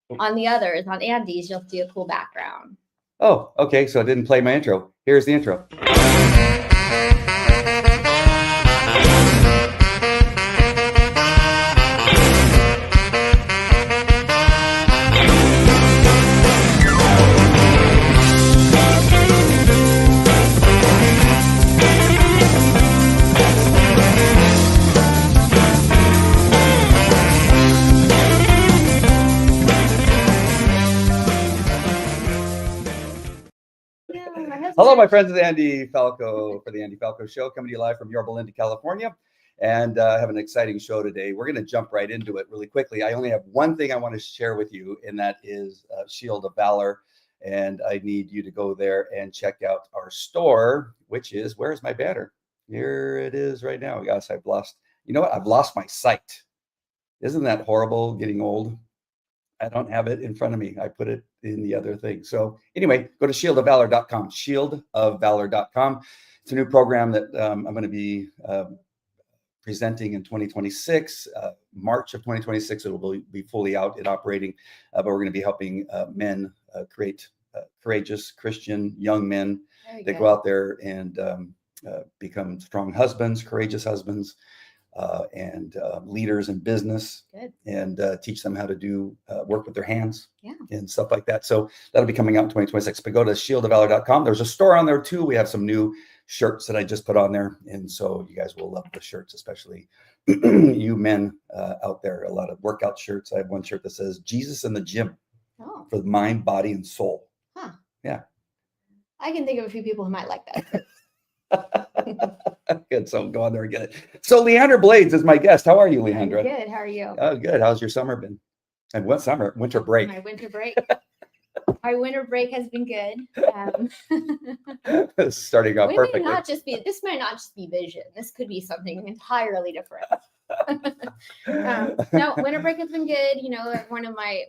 On the others, on Andy's, you'll see a cool background. Oh, okay. So I didn't play my intro. Here's the intro. Hello, my friends. It's Andy Falco for the Andy Falco Show, coming to you live from Yorba Linda, California. And I have an exciting show today. We're going to jump right into it really quickly. I only have one thing I want to share with you, and that is Shield of Valor. And I need you to go there and check out our store, which is, where's my banner? Here it is right now. Yes, I've lost, you know what? I've lost my sight. Isn't that horrible, getting old? I don't have it in front of me. I put it in the other thing. So anyway, go to shieldofvalor.com, shieldofvalor.com. It's a new program that I'm going to be presenting in 2026. March of 2026, it will be fully out and operating. But we're going to be helping men create courageous Christian young men that go out there and become strong husbands, courageous husbands, and leaders in business. Good. And teach them how to do work with their hands and stuff like that. So that'll be coming out in 2026. But go to shieldofvalor.com. There's a store on there too. We have some new shirts that I just put on there. And so you guys will love the shirts, especially you men out there. A lot of workout shirts. I have one shirt that says Jesus in the gym for the mind, body, and soul. Huh. Yeah. I can think of a few people who might like that. Good. So go on there and get it. So Leandra Blades is my guest. How are you, Leandra? I'm good. How are you? Oh, good. How's your summer been? And what summer? Winter break. My winter break. My winter break has been good. Starting off perfectly. This might not just be vision. This could be something entirely different. No, winter break has been good. You know, one of my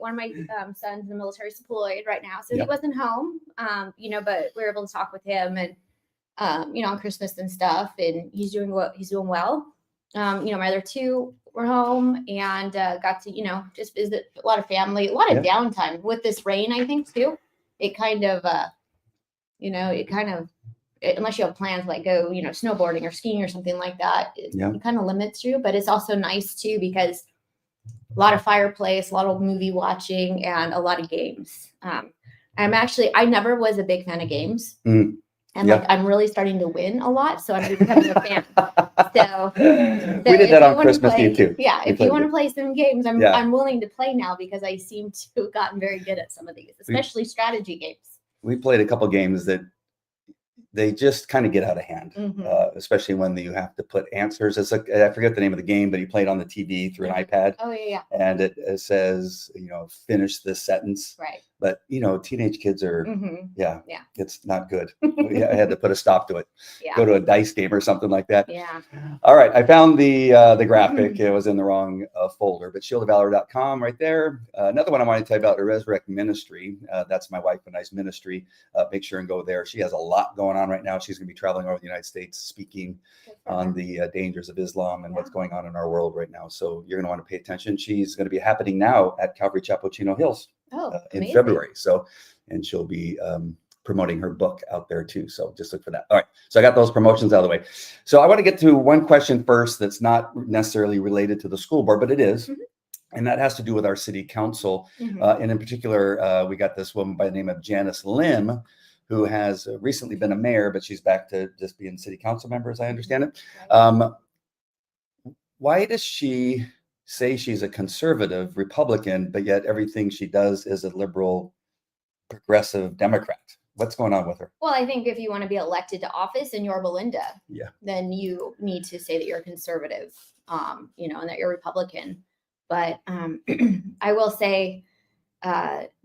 sons in the military is deployed right now, so he wasn't home. But we were able to talk with him and on Christmas and stuff, and he's doing well. My other two were home and got to, just visit a lot of family, a lot of downtime with this rain, I think too. It kind of, unless you have plans like go, snowboarding or skiing or something like that, it kind of limits you, but it's also nice too, because a lot of fireplace, a lot of movie watching, and a lot of games. I never was a big fan of games. Mm. And I'm really starting to win a lot, so I'm becoming a fan. So we did that on Christmas Eve too. Yeah, if you want to play some games, I'm willing to play now, because I seem to have gotten very good at some of these, especially strategy games. We played a couple games that they just kind of get out of hand, especially when you have to put answers. It's like, I forget the name of the game, but you play it on the TV through an iPad. Oh yeah. And it says, finish this sentence. Right. But teenage kids are, it's not good. I had to put a stop to it. Yeah. Go to a dice game or something like that. Yeah. All right. I found the graphic. It was in the wrong folder, but shieldofvalor.com right there. Another one I want to tell you about, the Resurrect Ministry. That's my wife and I's ministry. Make sure and go there. She has a lot going on right now. She's going to be traveling over the United States, speaking on the dangers of Islam and what's going on in our world right now. So you're going to want to pay attention. She's going to be happening now at Calvary Chapel, Chino Hills. In February. And she'll be promoting her book out there too. So just look for that. All right. So I got those promotions out of the way. So I want to get to one question first that's not necessarily related to the school board, but it is. And that has to do with our city council. And in particular, we got this woman by the name of Janice Lim, who has recently been a mayor, but she's back to just being city council member, as I understand it. Why does she say she's a conservative Republican, but yet everything she does is a liberal, progressive Democrat? What's going on with her? Well, I think if you want to be elected to office in Yorba Linda, then you need to say that you're conservative, and that you're Republican. But I will say,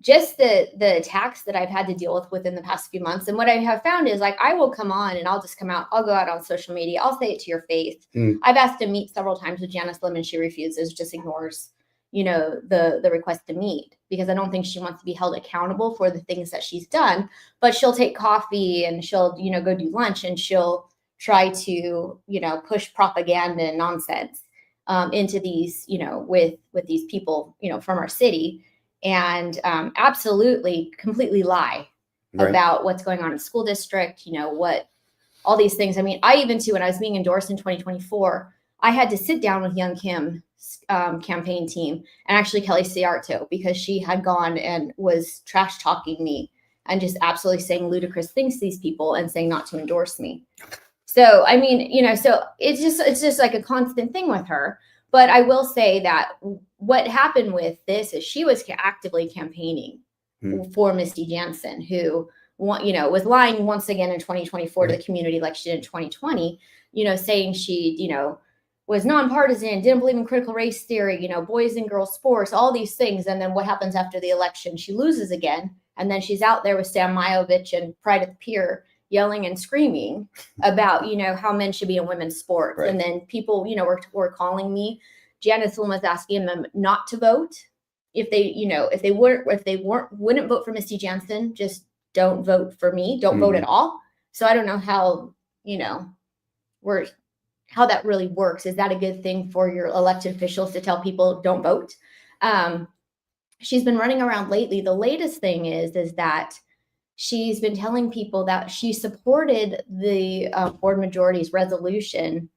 just the attacks that I've had to deal with within the past few months. And what I have found is, I will come on and I'll just come out. I'll go out on social media. I'll say it to your face. I've asked to meet several times with Janice Lim, and she refuses, just ignores, the request to meet, because I don't think she wants to be held accountable for the things that she's done. But she'll take coffee and she'll, go do lunch, and she'll try to, push propaganda and nonsense into these, with these people, from our city. and absolutely completely lie about what's going on in the school district, what all these things. I mean, I even too, when I was being endorsed in 2024, I had to sit down with Young Kim's campaign team and actually Kelly Ciarto, because she had gone and was trash talking me and just absolutely saying ludicrous things to these people and saying not to endorse me. So, I mean, so it's just like a constant thing with her. But I will say that what happened with this is she was actively campaigning for Misty Jansen, who, was lying once again in 2024 to the community like she did in 2020, saying she, was nonpartisan, didn't believe in critical race theory, boys and girls sports, all these things. And then what happens after the election? She loses again. And then she's out there with Sam Majovich and Pride at the Pier yelling and screaming about, how men should be in women's sports. Right. And then people, were calling me. Janice Lim was asking them not to vote. If they wouldn't vote for Misty Jansen, just don't vote for me. Don't vote at all. So I don't know how, how that really works. Is that a good thing for your elected officials to tell people don't vote? She's been running around lately. The latest thing is that she's been telling people that she supported the board majority's resolution.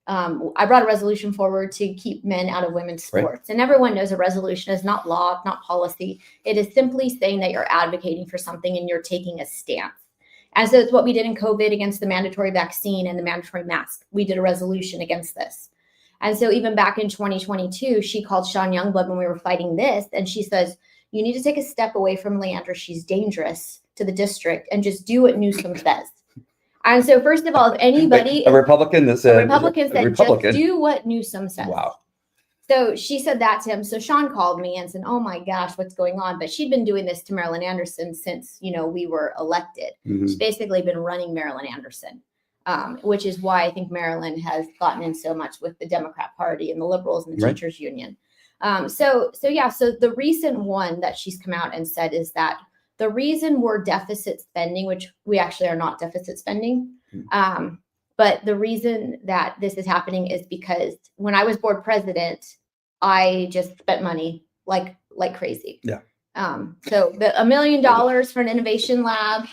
I brought a resolution forward to keep men out of women's sports. Right. And everyone knows a resolution is not law, not policy. It is simply saying that you're advocating for something and you're taking a stance. And so it's what we did in COVID against the mandatory vaccine and the mandatory mask. We did a resolution against this. And so even back in 2022, she called Sean Youngblood when we were fighting this. And she says, you need to take a step away from Leandra. She's dangerous to the district, and just do what Newsom says. And so first of all, if anybody, a Republican that said, just do what Newsom says. Wow. So she said that to him. So Sean called me and said, oh my gosh, what's going on? But she'd been doing this to Marilyn Anderson since, we were elected. She's basically been running Marilyn Anderson, which is why I think Marilyn has gotten in so much with the Democrat Party and the liberals and the teachers union. So the recent one that she's come out and said is that the reason we're deficit spending, which we actually are not deficit spending, but the reason that this is happening is because when I was board president, I just spent money like crazy. Yeah. So the $1 million for an innovation lab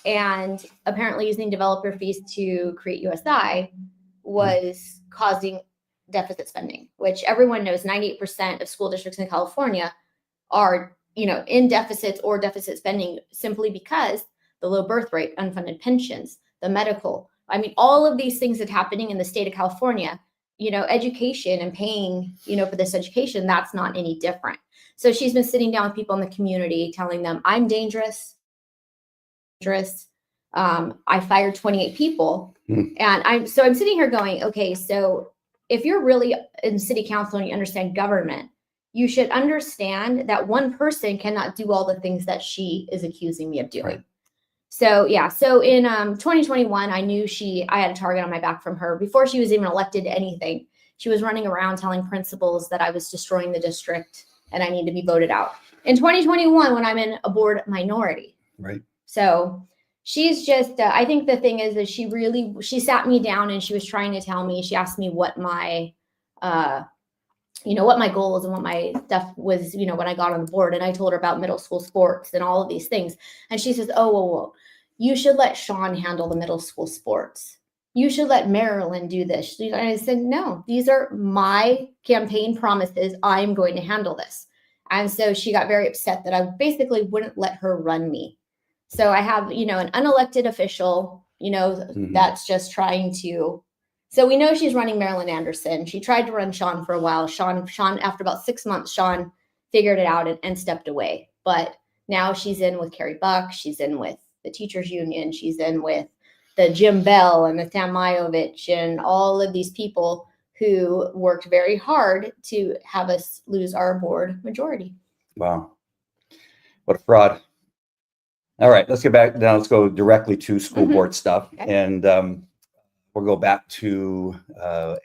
and apparently using developer fees to create USI was causing deficit spending, which everyone knows 98% of school districts in California are, in deficits or deficit spending simply because the low birth rate, unfunded pensions, the medical, all of these things that are happening in the state of California, education and paying, for this education, that's not any different. So she's been sitting down with people in the community, telling them I'm dangerous. I fired 28 people. And I'm sitting here going, okay, so if you're really in city council and you understand government, you should understand that one person cannot do all the things that she is accusing me of doing. Right. So in 2021, I knew I had a target on my back from her before she was even elected to anything. She was running around telling principals that I was destroying the district and I need to be voted out. In 2021, when I'm in a board minority. Right. So she's just, I think the thing is that she sat me down and she was trying to tell me, she asked me what my, what my goals and what my stuff was, when I got on the board. And I told her about middle school sports and all of these things. And she says, oh, whoa, you should let Sean handle the middle school sports. You should let Marilyn do this. And I said, no, these are my campaign promises. I'm going to handle this. And so she got very upset that I basically wouldn't let her run me. So I have, an unelected official, that's just trying to. So we know she's running Marilyn Anderson. She tried to run Sean for a while. Sean, after about 6 months, Sean figured it out and stepped away. But now she's in with Carrie Buck. She's in with the teachers union. She's in with the Jim Bell and the Sam Majovich and all of these people who worked very hard to have us lose our board majority. Wow. What a fraud. All right, let's get back now. Let's go directly to school board stuff. Okay. And we'll go back to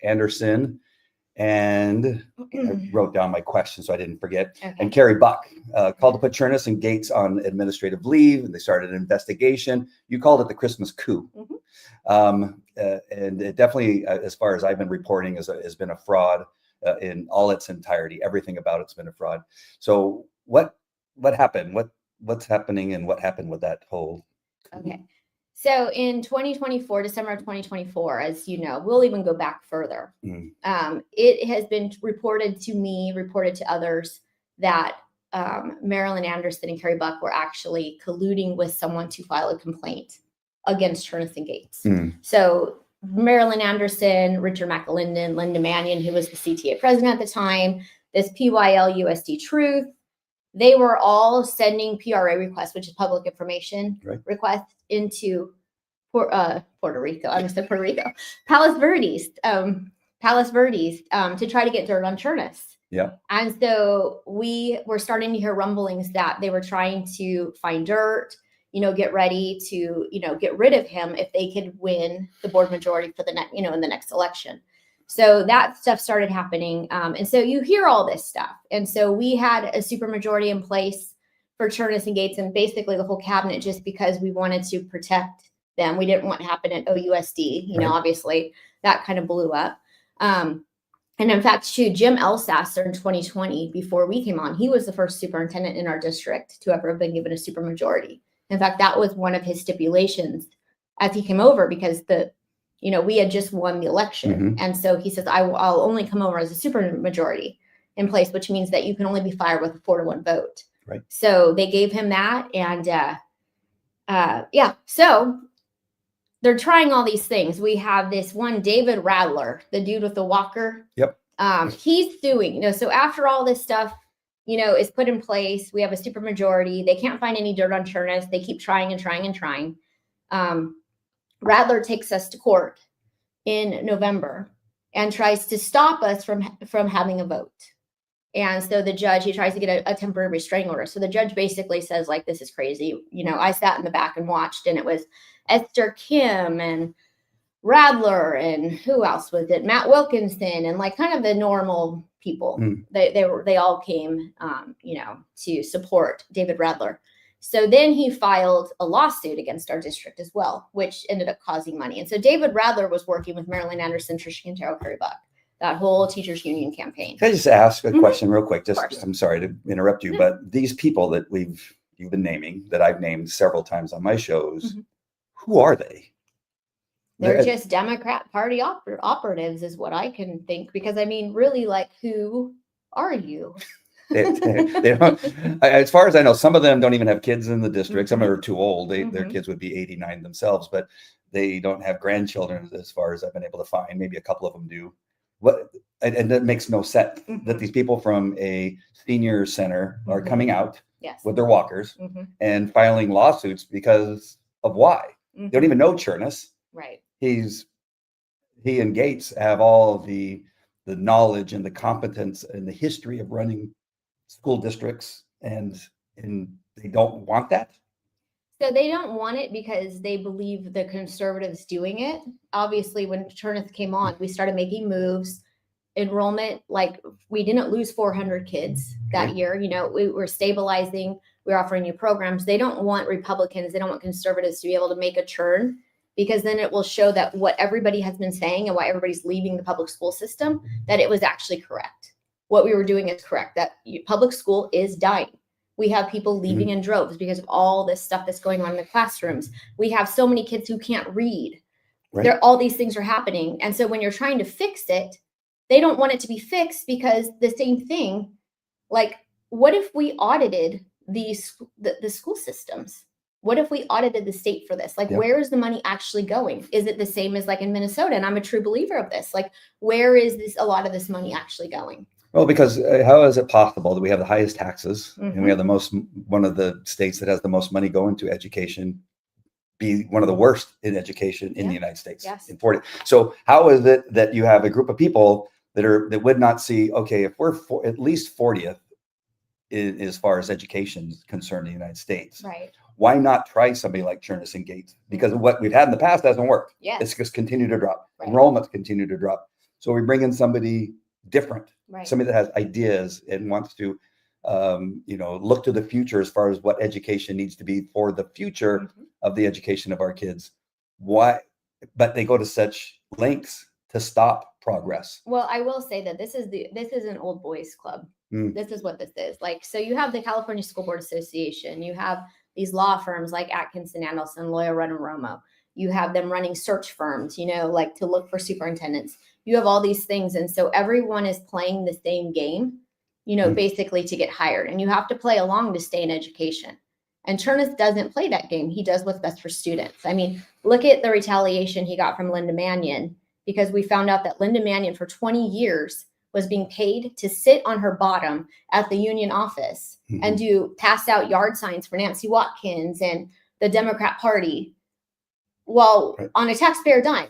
Anderson, and I wrote down my question so I didn't forget. Okay. And Carrie Buck called to put Cherniss and Gates on administrative leave, and they started an investigation. You called it the Christmas coup. And it definitely, as far as I've been reporting, has been a fraud in all its entirety. Everything about it's been a fraud. So what what happened? What's happening and what happened with that whole? Okay. So in 2024, December of 2024, as you know, we'll even go back further. It has been reported to me, reported to others that Marilyn Anderson and Carrie Buck were actually colluding with someone to file a complaint against Cherniss and Gates. So Marilyn Anderson, Richard McAlinden, Linda Mannion, who was the CTA president at the time, this PYLUSD Truth, they were all sending PRA requests, which is public information requests, into Puerto Rico. I said Puerto Rico, Palos Verdes, to try to get dirt on Cherniss. Yeah. And so we were starting to hear rumblings that they were trying to find dirt, get ready to, get rid of him if they could win the board majority for the next, in the next election. So that stuff started happening. And so you hear all this stuff. And so we had a supermajority in place for Cherniss and Gates and basically the whole cabinet, just because we wanted to protect them. We didn't want to happen at OUSD, obviously that kind of blew up. And in fact, too, Jim Elsasser in 2020, before we came on, he was the first superintendent in our district to ever have been given a supermajority. In fact, that was one of his stipulations as he came over, because we had just won the election. And so he says, I'll only come over as a supermajority in place, which means that you can only be fired with a 4-1 vote. Right. So they gave him that. And so they're trying all these things. We have this one, David Radler, the dude with the walker. Yep. He's suing, so after all this stuff, is put in place, we have a supermajority. They can't find any dirt on Cherniss. They keep trying and trying and trying. Radler takes us to court in November and tries to stop us from having a vote. And so the judge, he tries to get a temporary restraining order. So the judge basically says, like, this is crazy. I sat in the back and watched, and it was Esther Kim and Radler and who else was it? Matt Wilkinson, and like kind of the normal people. They all came, to support David Radler. So then he filed a lawsuit against our district as well, which ended up causing money. And so David Radler was working with Marilyn Anderson, Tricia, Quintero, Carrie Buck, that whole teachers union campaign. Can I just ask a question real quick? I'm sorry to interrupt you, but these people that you've been naming, that I've named several times on my shows, who are they? They're just Democrat Party operatives is what I can think, because really, like, who are you? they don't, as far as I know, some of them don't even have kids in the district. Some of them are too old. Their kids would be 89 themselves, but they don't have grandchildren as far as I've been able to find. Maybe a couple of them do. And that makes no sense that these people from a senior center are coming out with their walkers and filing lawsuits because of why. They don't even know Cherniss. Right. He and Gates have all of the knowledge and the competence and the history of running school districts, and they don't want that. So they don't want it because they believe the conservatives doing it. Obviously, when Cherniss came on, we started making moves. Enrollment, like, we didn't lose 400 kids that year. We were stabilizing. We were offering new programs. They don't want Republicans, they don't want conservatives to be able to make a turn, because then it will show that what everybody has been saying and why everybody's leaving the public school system, that it was actually correct. What we were doing is correct, that public school is dying. We have people leaving in droves because of all this stuff that's going on in the classrooms. We have so many kids who can't read. All these things are happening. And so when you're trying to fix it, they don't want it to be fixed, because the same thing, like, what if we audited the school systems? What if we audited the state for this? Like, where is the money actually going? Is it the same as like in Minnesota? And I'm a true believer of this. Like, where is a lot of this money actually going? Well, because how is it possible that we have the highest taxes and we have one of the states that has the most money going to education, be one of the worst in education in the United States? Yes. So how is it that you have a group of people that would not see, okay, if we're at least 40th as far as education is concerned in the United States, right? Why not try somebody like Cherniss and Gates? Because what we've had in the past hasn't worked. Yes. It's just continued to drop. Right. Enrollments continue to drop. So we bring in somebody different, somebody that has ideas and wants to, look to the future as far as what education needs to be for the future of the education of our kids. Why? But they go to such lengths to stop progress. Well, I will say that this is an old boys club. This is what this is. Like, so you have the California School Board Association, you have these law firms like Atkinson, Andelson, Loya, Rudd, and Romo. You have them running search firms, you know, like to look for superintendents. You have all these things. And so everyone is playing the same game, you know, basically to get hired. And you have to play along to stay in education. And Cherniss doesn't play that game. He does what's best for students. I mean, look at the retaliation he got from Linda Mannion, because we found out that Linda Mannion for 20 years was being paid to sit on her bottom at the union office and do pass out yard signs for Nancy Watkins and the Democrat Party. Well, on a taxpayer dime,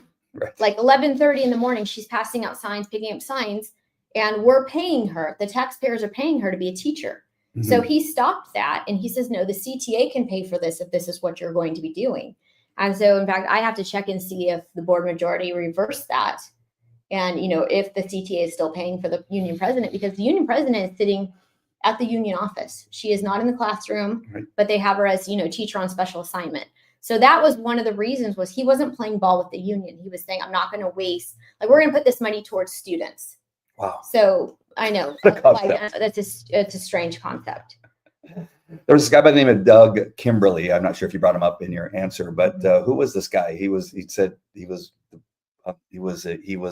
like 11:30 in the morning, she's passing out signs, picking up signs, and we're paying her. The taxpayers are paying her to be a teacher. So he stopped that, and he says, no, the CTA can pay for this if this is what you're going to be doing. And so, in fact, I have to check and see if the board majority reversed that. And, you know, if the CTA is still paying for the union president, because the union president is sitting at the union office. She is not in the classroom, but they have her as, you know, teacher on special assignment. So that was one of the reasons, was he wasn't playing ball with the union. He was saying, I'm not going to waste, like, we're going to put this money towards students. Wow. So I know it's a strange concept. There was this guy by the name of Doug Kimberly. I'm not sure if you brought him up in your answer, but who was this guy? He said he was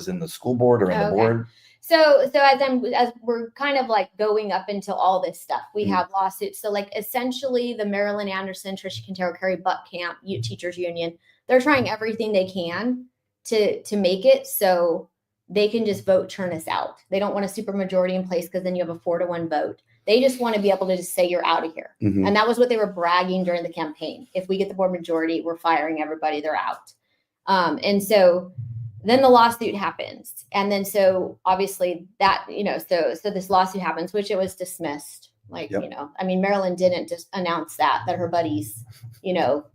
in the school board or in the board. So as we're kind of like going up into all this stuff, we have lawsuits. So like essentially the Marilyn, Anderson, Tricia, Quintero, Carrie Buck camp teachers union, they're trying everything they can to make it so they can just vote Cherniss out. They don't want a super majority in place because then you have a 4-1 vote. They just want to be able to just say you're out of here. And that was what they were bragging during the campaign. If we get the board majority, we're firing everybody, they're out. And so then the lawsuit happens. And then so obviously that, you know, so this lawsuit happens, which it was dismissed. Like, you know, I mean, Marilyn didn't just announce that her buddy's, you know,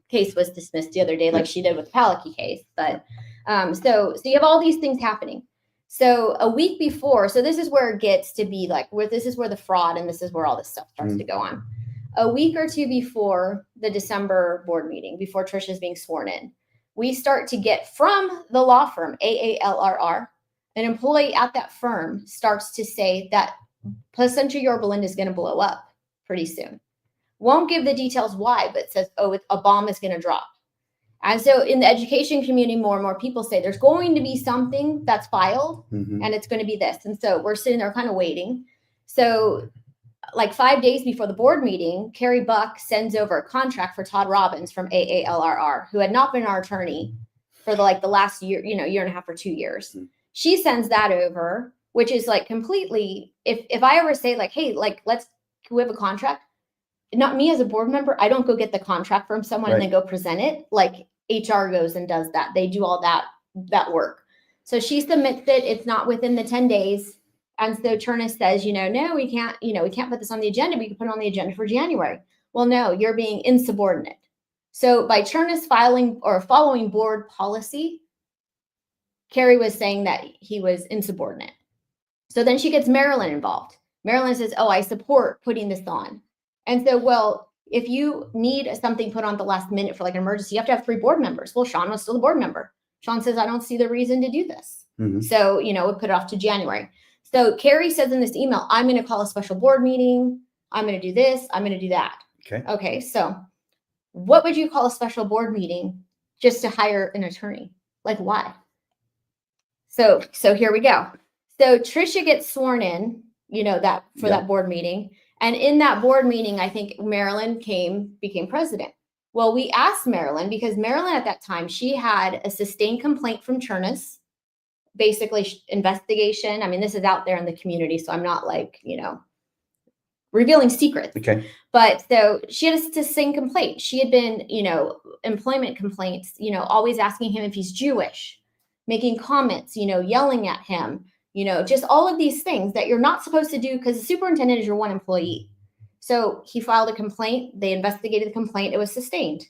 case was dismissed the other day, like she did with the Palicky case. But so you have all these things happening. So a week before, so this is where it gets to be like, this is where the fraud and this is where all this stuff starts to go on. A week or two before the December board meeting, before Tricia's being sworn in, we start to get from the law firm, AALRR, an employee at that firm starts to say that Placentia-Yorba is going to blow up pretty soon. Won't give the details why, but says, oh, a bomb is going to drop. And so in the education community, more and more people say there's going to be something that's filed and it's going to be this. And so we're sitting there kind of waiting. So like 5 days before the board meeting, Carrie Buck sends over a contract for Todd Robbins from AALRR, who had not been our attorney for the last year, year and a half or 2 years. She sends that over, which is like completely, if I ever say like, hey, like, we have a contract, not me as a board member, I don't go get the contract from someone and then go present it. Like HR goes and does that. They do all that work. So she submits it. It's not within the 10 days. And so Cherniss says, no, we can't put this on the agenda. We can put it on the agenda for January. Well, no, you're being insubordinate. So by Cherniss filing or following board policy, Carrie was saying that he was insubordinate. So then she gets Marilyn involved. Marilyn says, oh, I support putting this on. And so, well, if you need something put on the last minute for like an emergency, you have to have 3 board members. Well, Sean was still a board member. Sean says, I don't see the reason to do this. So, we put it off to January. So Carrie says in this email, I'm going to call a special board meeting. I'm going to do this. I'm going to do that. Okay. So what would you call a special board meeting just to hire an attorney? Like why? So here we go. So Tricia gets sworn in, that for that board meeting. And in that board meeting, I think Marilyn became president. Well, we asked Marilyn because Marilyn at that time, she had a sustained complaint from Cherniss, basically investigation. I mean, this is out there in the community, so I'm not like, revealing secrets. Okay. But so she had a sustained complaint. She had been, employment complaints, always asking him if he's Jewish, making comments, yelling at him, just all of these things that you're not supposed to do because the superintendent is your one employee. So he filed a complaint. They investigated the complaint. It was sustained.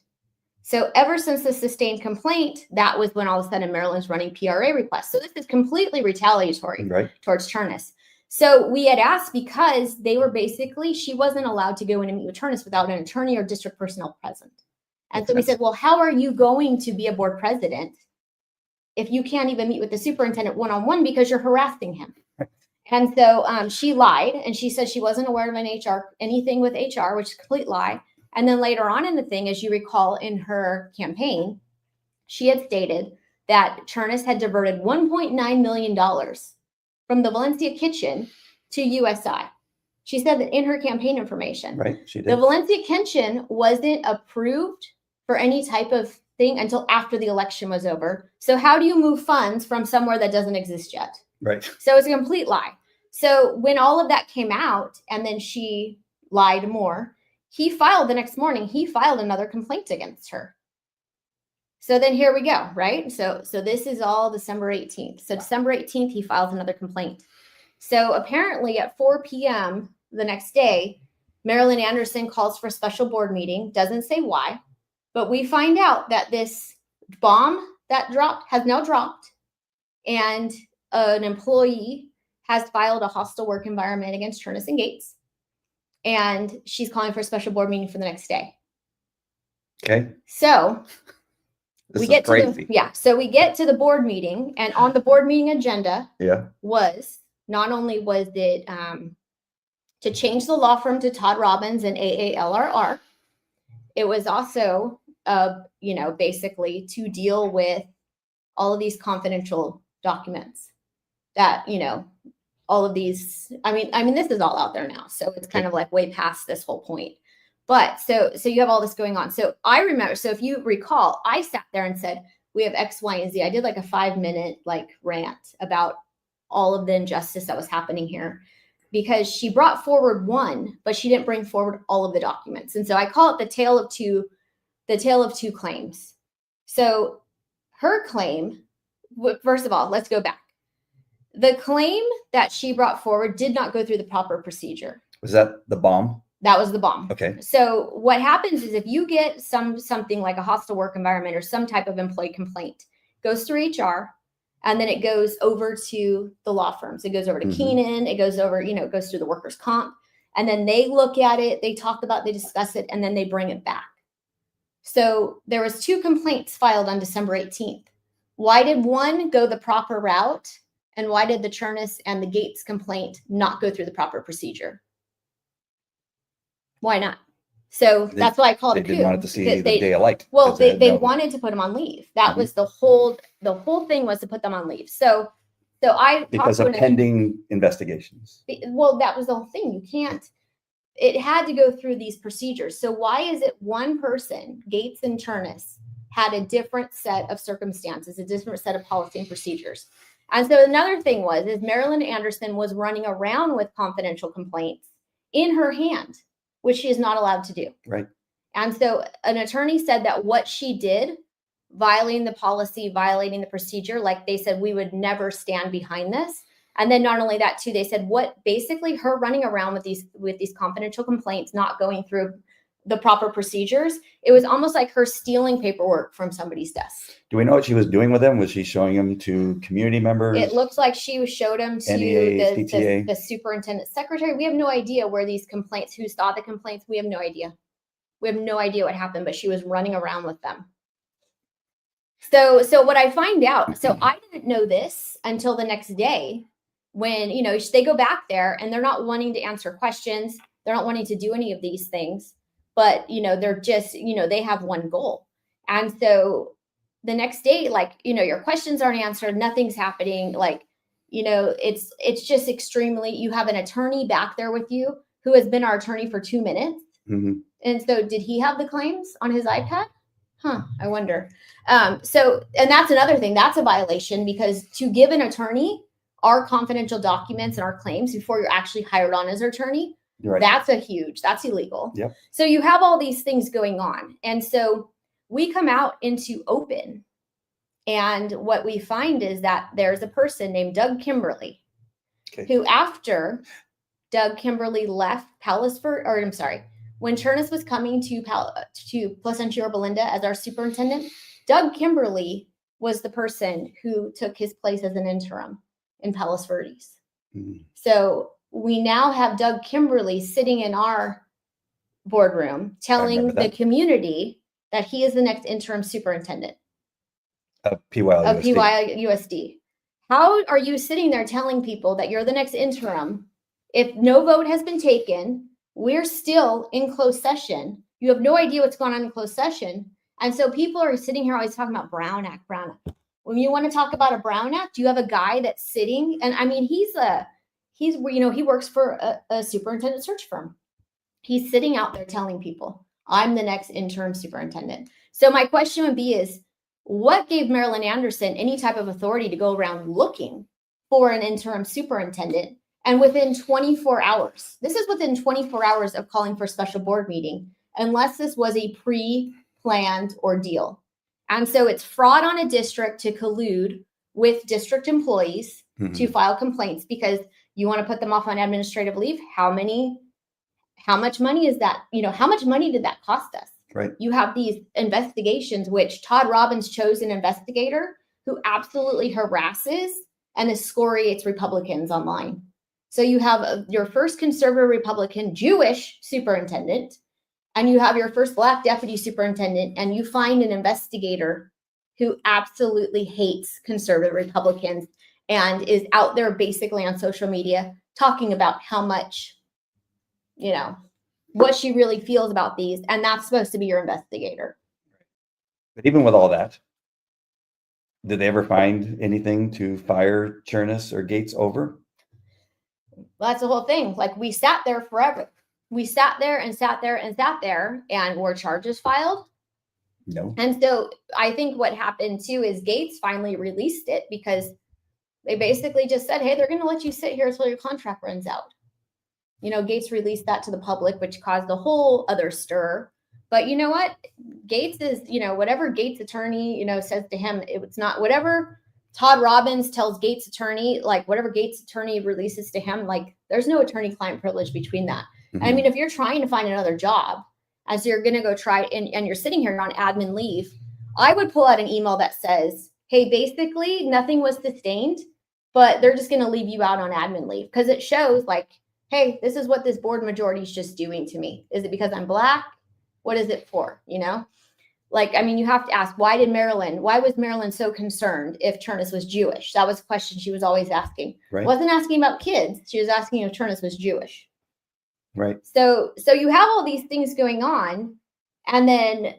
So ever since the sustained complaint, that was when all of a sudden Marilyn's running PRA requests. So this is completely retaliatory towards Cherniss. So we had asked because she wasn't allowed to go in and meet with Cherniss without an attorney or district personnel present. And so we said, well, how are you going to be a board president if you can't even meet with the superintendent one-on-one because you're harassing him? And so she lied, and she said she wasn't aware of anything with HR, which is a complete lie. And then later on in the thing, as you recall in her campaign, she had stated that Cherniss had diverted $1.9 million from the Valencia kitchen to USI. She said that in her campaign information. Right, she did. The Valencia kitchen wasn't approved for any type of thing until after the election was over. So how do you move funds from somewhere that doesn't exist yet? Right. So it's a complete lie. So when all of that came out and then she lied more, the next morning, he filed another complaint against her. So then here we go, right? So this is all December 18th. So December 18th, he files another complaint. So apparently at 4 p.m. the next day, Marilyn Anderson calls for a special board meeting, doesn't say why, but we find out that this bomb that dropped has now dropped, and an employee has filed a hostile work environment against Cherniss and Gates, and she's calling for a special board meeting for the next day. Okay. So This we is get crazy. so we get to the board meeting, and on the board meeting agenda was not only was it to change the law firm to Todd Robbins and AALRR, it was also basically to deal with all of these confidential documents that, all of these, I mean, this is all out there now. So it's kind of like way past this whole point. But so you have all this going on. So I remember, so if you recall, I sat there and said, we have X, Y, and Z. I did like a 5-minute rant about all of the injustice that was happening here, because she brought forward one, but she didn't bring forward all of the documents. And so I call it the tale of two claims. So her claim, first of all, let's go back. The claim that she brought forward did not go through the proper procedure. Was that the bomb? That was the bomb. Okay. So what happens is if you get something like a hostile work environment or some type of employee complaint, goes through HR, and then it goes over to the law firms. It goes over to Keenan. It goes over, it goes through the workers' comp. And then they look at it, they discuss it, and then they bring it back. So there was 2 complaints filed on December 18th. Why did one go the proper route? And why did the Cherniss and the Gates complaint not go through the proper procedure? Why not? So that's why I called it. They didn't want it to see the day of light. Well, they wanted to put them on leave. That was the whole thing, was to put them on leave. So I because of pending investigations. Well, that was the whole thing. You can't. It had to go through these procedures. So why is it one person, Gates and Cherniss, had a different set of circumstances, a different set of policy and procedures? And so another thing is Marilyn Anderson was running around with confidential complaints in her hand, which she is not allowed to do. Right. And so an attorney said that what she did, violating the policy, violating the procedure, like they said, we would never stand behind this. And then not only that too, they said what basically her running around with these confidential complaints, not going through the proper procedures, it was almost like her stealing paperwork from somebody's desk. Do we know what she was doing with them? Was she showing them to community members? It looks like she showed them to the superintendent secretary. We have no idea where these complaints, who saw the complaints. We have no idea. We have no idea what happened, but she was running around with them. So what I find out, so I didn't know this until the next day when, they go back there and they're not wanting to answer questions. They're not wanting to do any of these things. But, they're just, they have one goal. And so the next day, your questions aren't answered. Nothing's happening. It's just extremely, you have an attorney back there with you who has been our attorney for 2 minutes. Mm-hmm. And so did he have the claims on his iPad? I wonder. And that's another thing. That's a violation, because to give an attorney our confidential documents and our claims before you're actually hired on as an attorney, right, that's illegal. Yep. So you have all these things going on. And so we come out into open, and what we find is that there's a person named Doug Kimberly, who after Doug Kimberly left when Cherniss was coming to Placentia-Yorba as our superintendent, Doug Kimberly was the person who took his place as an interim in Palos Verdes. Mm-hmm. So we now have Doug Kimberly sitting in our boardroom telling the community that he is the next interim superintendent of PYLUSD. How are you sitting there telling people that you're the next interim? If no vote has been taken, we're still in closed session. You have no idea what's going on in closed session. And so people are sitting here always talking about Brown Act. When you want to talk about a Brown Act, you have a guy that's sitting, and I mean, he works for a superintendent search firm. He's sitting out there telling people, I'm the next interim superintendent. So my question would be is, what gave Marilyn Anderson any type of authority to go around looking for an interim superintendent? And within 24 hours, this is within 24 hours of calling for a special board meeting, unless this was a pre-planned ordeal. And so it's fraud on a district to collude with district employees to file complaints because you want to put them off on administrative leave. How much money is that? How much money did that cost us? Right. You have these investigations, which Todd Robbins chose an investigator who absolutely harasses and excoriates Republicans online. So you have your first conservative Republican Jewish superintendent, and you have your first Black deputy superintendent, and you find an investigator who absolutely hates conservative Republicans and is out there basically on social media talking about how much, what she really feels about these. And that's supposed to be your investigator. But even with all that, did they ever find anything to fire Cherniss or Gates over? Well, that's the whole thing. Like, we sat there forever. We sat there and sat there and sat there, and were charges filed? No. And so I think what happened too is Gates finally released it because they basically just said, hey, they're going to let you sit here until your contract runs out. Gates released that to the public, which caused a whole other stir. But you know what? Gates is, whatever Gates attorney, says to him, it's not whatever Todd Robbins tells Gates attorney, like whatever Gates attorney releases to him, like there's no attorney-client privilege between that. Mm-hmm. I mean, if you're trying to find another job, as you're going to go try and you're sitting here on admin leave, I would pull out an email that says, hey, basically nothing was sustained, but they're just going to leave you out on admin leave because it shows like, hey, this is what this board majority is just doing to me. Is it because I'm Black? What is it for? Like, I mean, you have to ask, why was Marilyn so concerned if Cherniss was Jewish? That was a question she was always asking. Right. Wasn't asking about kids. She was asking if Cherniss was Jewish. Right. So you have all these things going on. And then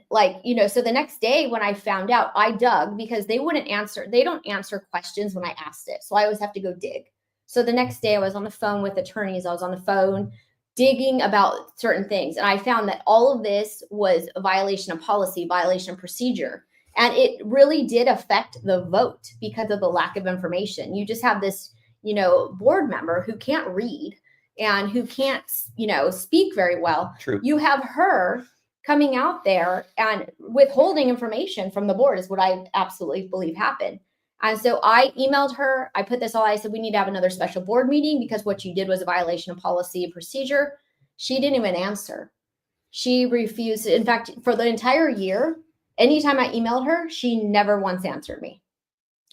so the next day when I found out, I dug because they wouldn't answer. They don't answer questions when I asked it. So I always have to go dig. So the next day I was on the phone with attorneys. I was on the phone digging about certain things. And I found that all of this was a violation of policy, violation of procedure. And it really did affect the vote because of the lack of information. You just have this, board member who can't read and who can't, speak very well. True. You have her coming out there and withholding information from the board is what I absolutely believe happened. And so I emailed her. I put this all. I said, we need to have another special board meeting because what you did was a violation of policy and procedure. She didn't even answer. She refused. In fact, for the entire year, anytime I emailed her, she never once answered me.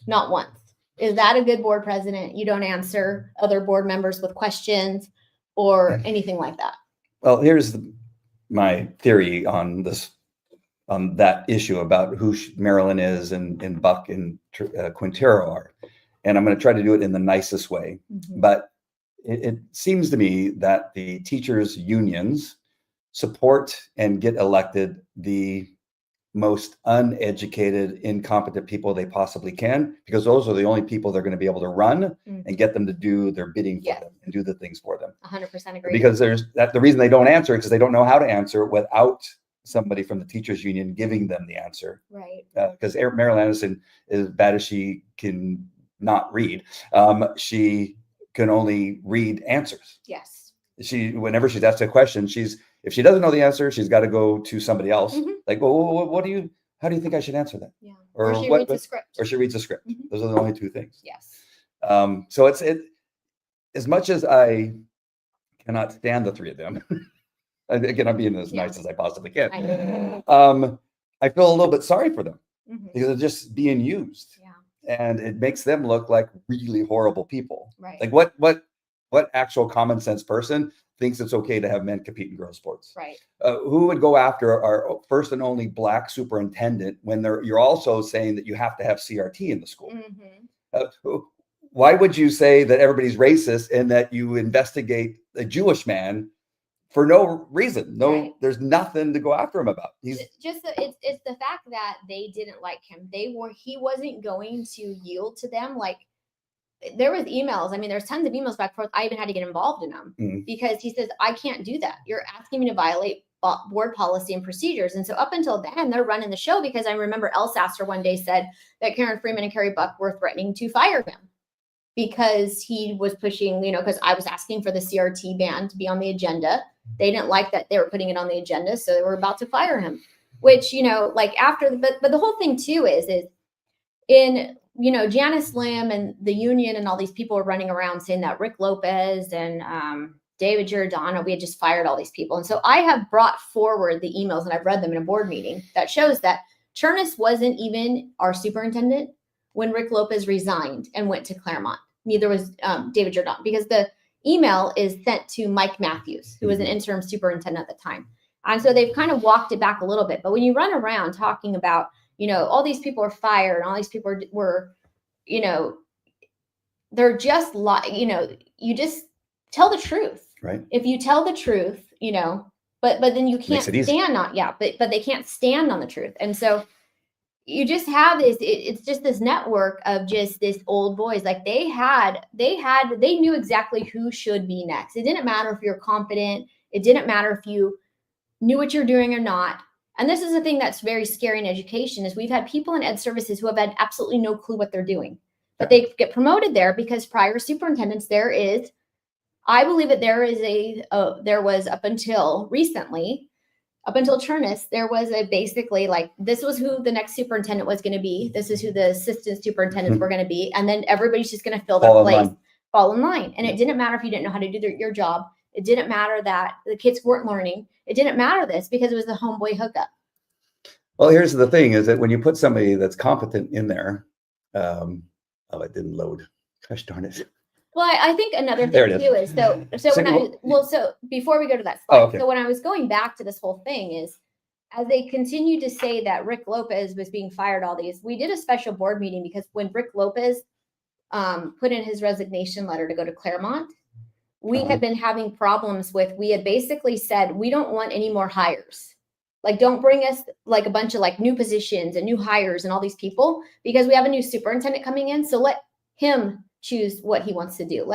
Not once. Is that a good board president? You don't answer other board members with questions or anything like that. Well, here's my theory on this. That issue about who Marilyn is and Buck and Quintero are. And I'm going to try to do it in the nicest way. Mm-hmm. But it seems to me that the teachers' unions support and get elected the most uneducated, incompetent people they possibly can, because those are the only people they're going to be able to run and get them to do their bidding for them and do the things for them. 100% agree. Because the reason they don't answer it because they don't know how to answer it without somebody from the teachers union giving them the answer. Right. Because Marilyn Anderson, as bad as she can not read, she can only read answers. Yes. Whenever she's asked a question, if she doesn't know the answer, she's got to go to somebody else. Mm-hmm. Like, well, how do you think I should answer that? Yeah. Or she reads a script. Or she reads a script. Mm-hmm. Those are the only two things. Yes. So it's as much as I cannot stand the three of them. Again, I'm being as nice as I possibly can. I feel a little bit sorry for them because they're just being used. Yeah. And it makes them look like really horrible people. Right. Like what actual common sense person thinks it's okay to have men compete in girls' sports? Right. Who would go after our first and only Black superintendent when you're also saying that you have to have CRT in the school? Mm-hmm. why would you say that everybody's racist and that you investigate a Jewish man for no reason? No, right. There's nothing to go after him about. He's just it's the fact that they didn't like him. He wasn't going to yield to them. Like, there was emails. I mean, there's tons of emails back and forth. I even had to get involved in them because he says, I can't do that. You're asking me to violate board policy and procedures. And so up until then, they're running the show, because I remember Elsasser one day said that Karen Freeman and Carrie Buck were threatening to fire him because he was pushing, because I was asking for the CRT ban to be on the agenda. They didn't like that they were putting it on the agenda, so they were about to fire him, which, like after, but the whole thing too is in, Janice Lim and the union and all these people were running around saying that Rick Lopez and David Giordano, we had just fired all these people. And so I have brought forward the emails, and I've read them in a board meeting, that shows that Cherniss wasn't even our superintendent when Rick Lopez resigned and went to Claremont. Neither was David Giordano, because the email is sent to Mike Matthews, who was an interim superintendent at the time. And so they've kind of walked it back a little bit. But when you run around talking about, all these people are fired and all these people were, they're just you just tell the truth. Right. If you tell the truth, but then you can't stand on, but they can't stand on the truth. And so you just have this, it's just this network of just this old boys. Like they knew exactly who should be next. It didn't matter if you're competent. It didn't matter if you knew what you're doing or not. And this is the thing that's very scary in education, is we've had people in ed services who have had absolutely no clue what they're doing, but they get promoted there because prior superintendents, I believe that there was up until recently, up until Cherniss, there was basically like, this was who the next superintendent was going to be. This is who the assistant superintendents were going to be. And then everybody's just going to fill their place, fall in line. And it didn't matter if you didn't know how to do your job. It didn't matter that the kids weren't learning. It didn't matter because it was the homeboy hookup. Well, here's the thing, is that when you put somebody that's competent in there, it didn't load. Gosh darn it. Well, I think another thing too is so before we go to that slide, so when I was going back to this whole thing is, as they continued to say that Rick Lopez was being fired, we did a special board meeting because when Rick Lopez put in his resignation letter to go to Claremont, we had been having problems we had basically said, we don't want any more hires. Like, don't bring us like a bunch of like new positions and new hires and all these people, because we have a new superintendent coming in. So let him choose what he wants to do.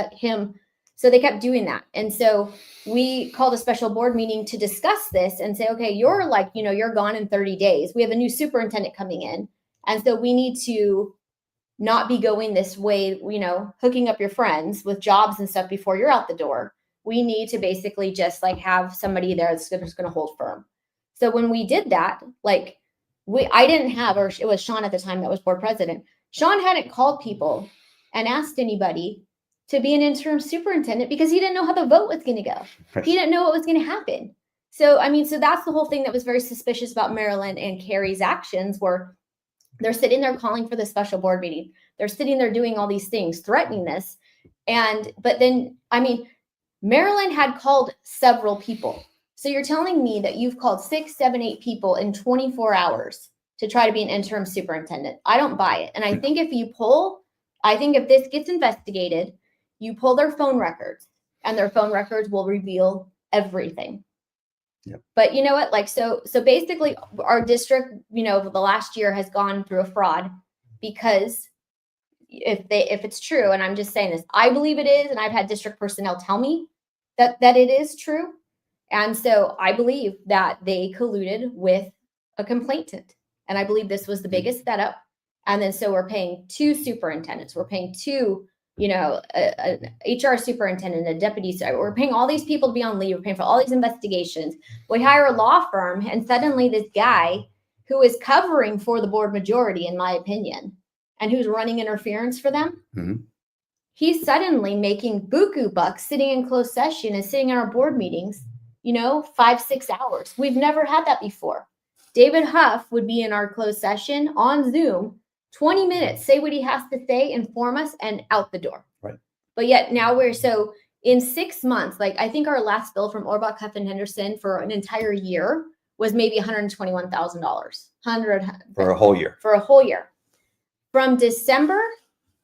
So they kept doing that. And so we called a special board meeting to discuss this and say, okay, you're like, you're gone in 30 days. We have a new superintendent coming in. And so we need to not be going this way, hooking up your friends with jobs and stuff before you're out the door. We need to basically just like have somebody there that's going to hold firm. So when we did that, I didn't have, or it was Sean at the time that was board president. Sean hadn't called people and asked anybody to be an interim superintendent because he didn't know how the vote was going to go. He didn't know what was going to happen. So, so that's the whole thing that was very suspicious about Marilyn and Carrie's actions, were they're sitting there calling for the special board meeting. They're sitting there doing all these things, threatening this. But then, Marilyn had called several people. So you're telling me that you've called 6, 7, 8 people in 24 hours to try to be an interim superintendent. I don't buy it. And I think if this gets investigated, you pull their phone records, and their phone records will reveal everything. Yep. But you know what? So basically our district, the last year has gone through a fraud, because if it's true, and I'm just saying this, I believe it is. And I've had district personnel tell me that it is true. And so I believe that they colluded with a complainant. And I believe this was the biggest setup. And then so we're paying 2 superintendents. We're paying 2, an HR superintendent, a deputy. We're paying all these people to be on leave. We're paying for all these investigations. We hire a law firm, and suddenly this guy who is covering for the board majority, in my opinion, and who's running interference for them, he's suddenly making buku bucks sitting in closed session and sitting in our board meetings, 5-6 hours. We've never had that before. David Huff would be in our closed session on Zoom, 20 minutes, say what he has to say, inform us, and out the door. Right. But yet now in 6 months, I think our last bill from Orbach, Huff, and Henderson for an entire year was maybe $121,000. For a whole year. From December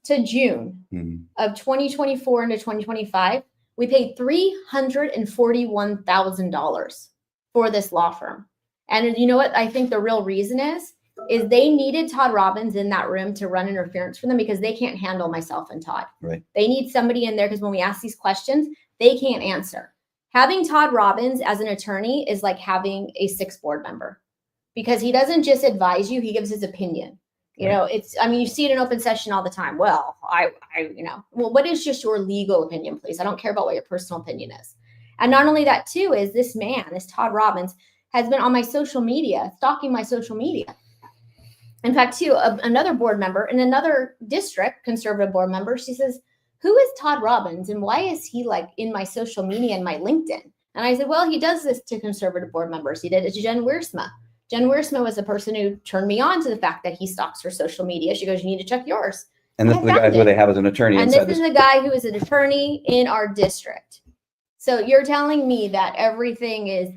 to June of 2024 into 2025, we paid $341,000 for this law firm. And you know what I think the real reason is they needed Todd Robbins in that room to run interference for them because they can't handle myself and Todd. Right. They need somebody in there because when we ask these questions, they can't answer. Having Todd Robbins as an attorney is like having a 6th board member because he doesn't just advise you, he gives his opinion. You know, you see it in open session all the time. Well, what is just your legal opinion, please? I don't care about what your personal opinion is. And not only that too, is this Todd Robbins has been on my social media, stalking my social media. In fact, too, another board member in another district, conservative board member, she says, who is Todd Robbins and why is he like in my social media and my LinkedIn? And I said, well, he does this to conservative board members. He did it to Jen Wiersma. Jen Wiersma was the person who turned me on to the fact that he stalks her social media. She goes, you need to check yours. And this is the guy who they have as an attorney. And this is the guy who is an attorney in our district. So you're telling me that everything is,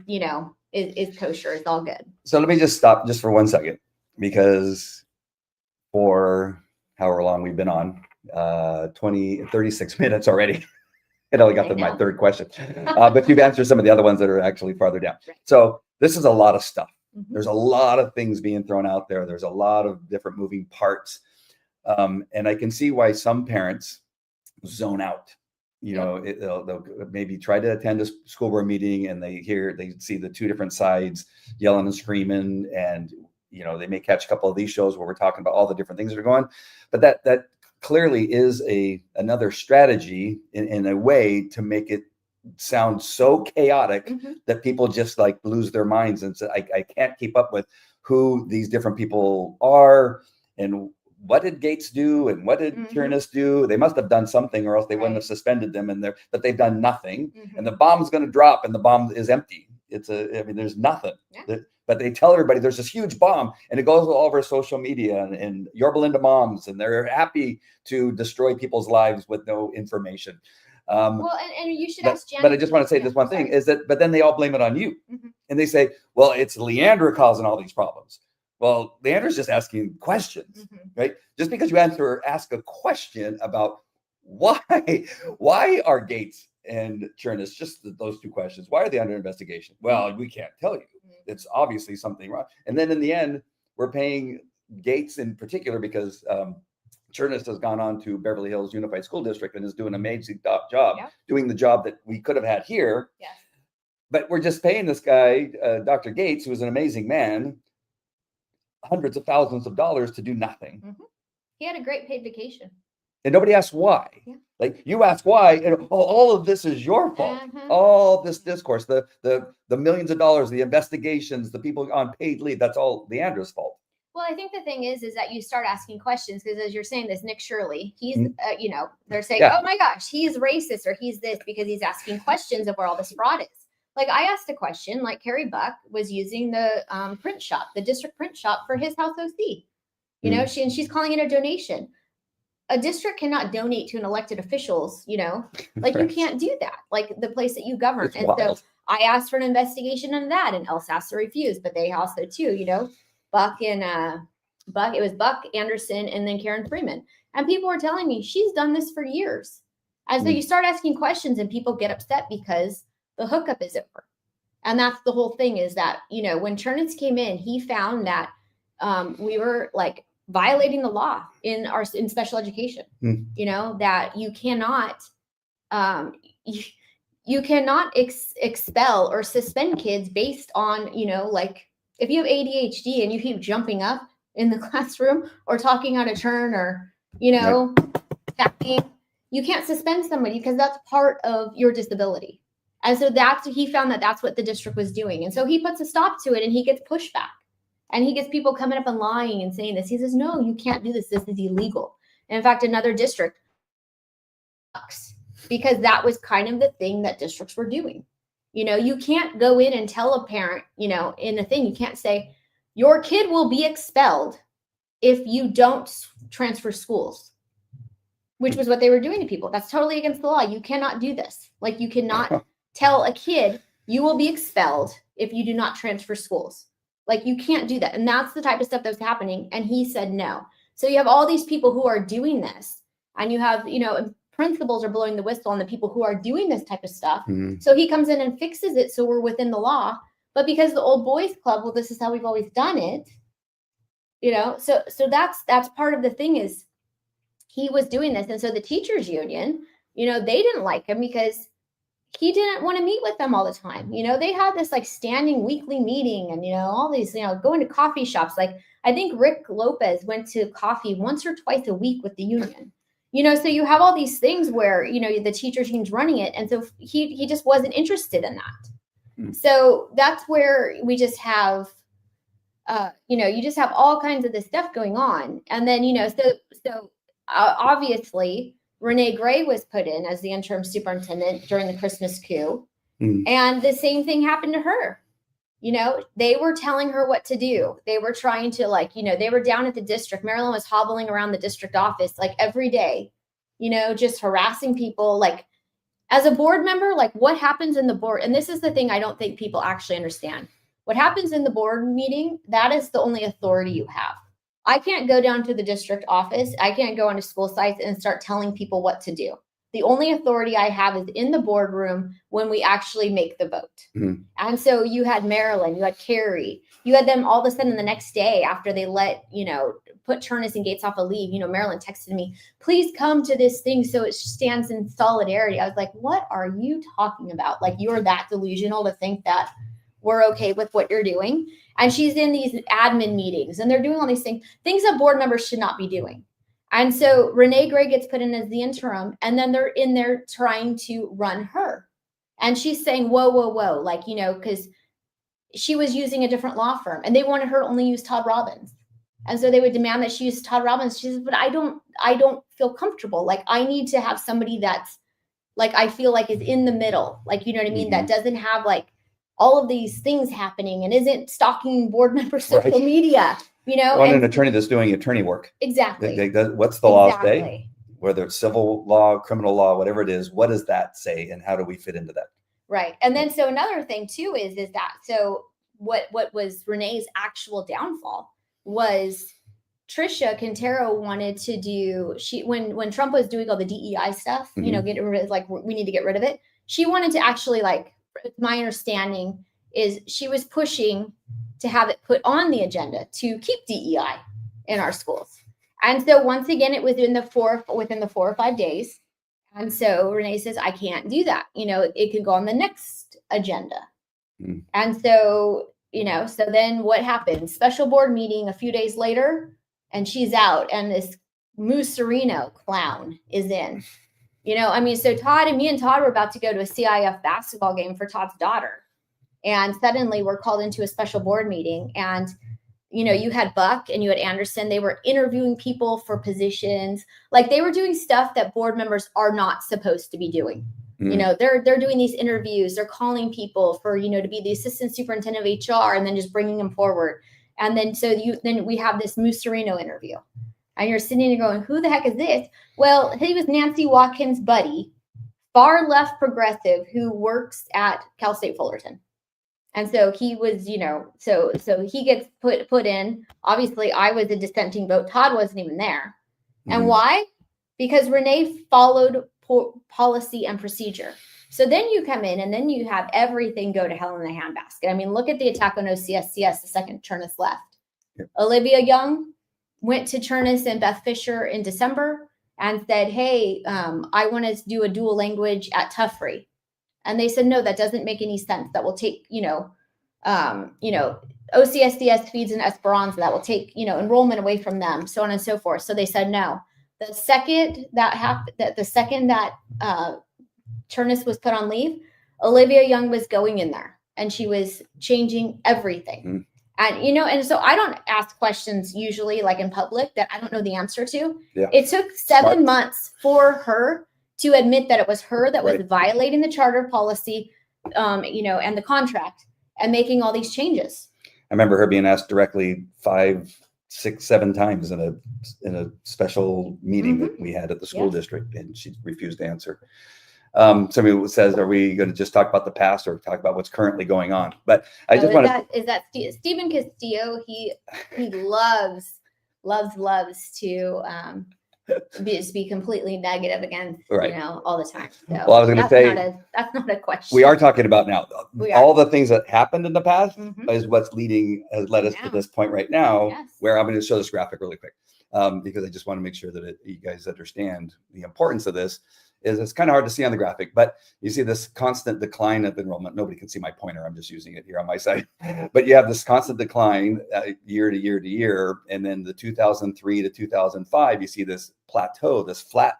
is kosher. It's all good. So let me just stop just for 1 second, because for however long we've been on, 36 minutes already. I only got to my 3rd question, but you've answered some of the other ones that are actually farther down. Right. So this is a lot of stuff. There's a lot of things being thrown out there. There's a lot of different moving parts. And I can see why some parents zone out. They'll maybe try to attend a school board meeting and they see the 2 different sides yelling and screaming. And, they may catch a couple of these shows where we're talking about all the different things that are going. But that clearly is another strategy in a way to make it sound so chaotic that people just like lose their minds and say, I can't keep up with who these different people are and what did Gates do and what did Cherniss do? They must have done something or else they wouldn't have suspended them but they've done nothing. And the bomb's going to drop and the bomb is empty. There's nothing. Yeah. But they tell everybody there's this huge bomb and it goes all over social media and Yorba Linda moms, and they're happy to destroy people's lives with no information. Well, and you should ask Janet. But I just want to say this one thing is that, but then they all blame it on you. And they say, well, it's Leandra causing all these problems. Well, Leandra's just asking questions, right? Just because you ask a question about why are Gates and Cherniss, just those 2 questions, why are they under investigation? Well, we can't tell you. It's obviously something wrong. And then in the end, we're paying Gates in particular because Cherniss has gone on to Beverly Hills Unified School District and is doing an amazing job, doing the job that we could have had here. Yes. But we're just paying this guy, Dr. Gates, who is an amazing man, hundreds of thousands of dollars to do nothing. He had a great paid vacation. And nobody asks why. Yeah. Like you ask why, and all of this is your fault. All this discourse, the millions of dollars, the investigations, the people on paid leave, that's all Leandra's fault. Well, I think the thing is that you start asking questions because as you're saying this, Nick Shirley, he's, they're saying, oh my gosh, he's racist or he's this because he's asking questions of where all this fraud is. Like I asked a question, like Carrie Buck was using the print shop, the district print shop for his house OC. She's calling it a donation. A district cannot donate to an elected officials, like you can't do that, like the place that you govern. It's and wild. So I asked for an investigation into that and LSASA refused, but they also too, Buck, it was Buck, Anderson, and then Karen Freeman. And people were telling me she's done this for years. And so you start asking questions and people get upset because the hookup is over. And that's the whole thing is that, when Cherniss came in, he found that we were like violating the law in special education, that you cannot, you cannot expel or suspend kids based on, like if you have ADHD and you keep jumping up in the classroom or talking out of turn or, tapping, you can't suspend somebody because that's part of your disability. And so he found that that's what the district was doing. And so he puts a stop to it and he gets pushback and he gets people coming up and lying and saying this. He says, no, you can't do this. This is illegal. And in fact, another district, because that was kind of the thing that districts were doing. You can't go in and tell a parent, in a thing, you can't say your kid will be expelled if you don't transfer schools, which was what they were doing to people. That's totally against the law. You cannot do this. Like you cannot tell a kid you will be expelled if you do not transfer schools. Like you can't do that. And that's the type of stuff that was happening. And he said no. So you have all these people who are doing this And you have, principals are blowing the whistle on the people who are doing this type of stuff. So he comes in and fixes it. So we're within the law. But because the old boys club, well, this is how we've always done it. So that's part of the thing is he was doing this. And so the teachers union, they didn't like him because he didn't want to meet with them all the time. They had this like standing weekly meeting and, all these, going to coffee shops. Like I think Rick Lopez went to coffee once or twice a week with the union, so you have all these things where, the teachers union's running it. And so he just wasn't interested in that. So that's where we just have, you just have all kinds of this stuff going on. And then, so obviously Renee Gray was put in as the interim superintendent during the Christmas coup. And the same thing happened to her. They were telling her what to do. They were trying to they were down at the district. Marilyn was hobbling around the district office like every day, just harassing people. Like as a board member, like what happens in the board? And this is the thing I don't think people actually understand. What happens in the board meeting, that is the only authority you have. I can't go down to the district office. I can't go onto school sites and start telling people what to do. The only authority I have is in the boardroom when we actually make the vote. And so you had Marilyn, you had Carrie, you had them all of a sudden the next day after they let, put Cherniss and Gates off a leave, Marilyn texted me, please come to this thing so it stands in solidarity. I was like, what are you talking about? Like you're that delusional to think that we're okay with what you're doing. And she's in these admin meetings and they're doing all these things that board members should not be doing. And so Renee Gray gets put in as the interim and then they're in there trying to run her. And she's saying, whoa, like, because she was using a different law firm and they wanted her to only use Todd Robbins. And so they would demand that she use Todd Robbins. She says, but I don't feel comfortable. Like I need to have somebody that's like, I feel like is in the middle. Like, you know what I mean? That doesn't have like all of these things happening and isn't stalking board member social media. An attorney that's doing attorney work. Exactly. What's the law say? Whether it's civil law, criminal law, whatever it is, what does that say and how do we fit into that? Right. And then so another thing too is that so what was Renee's actual downfall was Tricia Quintero wanted to do when Trump was doing all the DEI stuff, get rid of like we need to get rid of it. She wanted to actually my understanding is she was pushing to have it put on the agenda to keep DEI in our schools. And so once again, it was within the 4 or 5 days. And so Renee says, I can't do that. It can go on the next agenda. And so, so then what happened? Special board meeting a few days later, and she's out and this Mussolino clown is in. So Todd and me and Todd were about to go to a CIF basketball game for Todd's daughter. And suddenly we're called into a special board meeting and, you had Buck and you had Anderson. They were interviewing people for positions. Like they were doing stuff that board members are not supposed to be doing. They're doing these interviews. They're calling people for, to be the assistant superintendent of HR and then just bringing them forward. And then, then we have this Mussolino interview and you're sitting there going, who the heck is this? Well, he was Nancy Watkins' buddy, far left progressive who works at Cal State Fullerton. And so he was, so he gets put in. Obviously, I was a dissenting vote. Todd wasn't even there. And why? Because Renee followed policy and procedure. So then you come in and then you have everything go to hell in the handbasket. I mean, look at the attack on OCSCS the second Cherniss left. Yep. Olivia Young went to Cherniss and Beth Fisher in December and said, hey, I want to do a dual language at Tuffrey. And they said, no, that doesn't make any sense. That will take, OCSDS feeds in Esperanza. That will take, enrollment away from them, so on and so forth. So they said no. The second that happened, Cherniss was put on leave, Olivia Young was going in there and she was changing everything. And, and so I don't ask questions usually like in public that I don't know the answer to. Yeah. It took 7 months for her to admit that it was her that was violating the charter policy, and the contract and making all these changes. I remember her being asked directly 5, 6, 7 times in a special meeting that we had at the school district, and she refused to answer. Somebody says, are we going to just talk about the past or talk about what's currently going on? But I just want to... Is that Stephen Castillo? He loves to be completely negative against, Right. all the time. So Well, I was going to say, that's not a question. we are talking about now. All the things that happened in the past is what's has led us to this point right now, where I'm going to show this graphic really quick, because I just want to make sure that you guys understand the importance of this. It's kind of hard to see on the graphic, but you see this constant decline of enrollment. Nobody can see my pointer. I'm just using it here on my side. But you have this constant decline year to year to year. And then the 2003 to 2005, you see this plateau, this flat,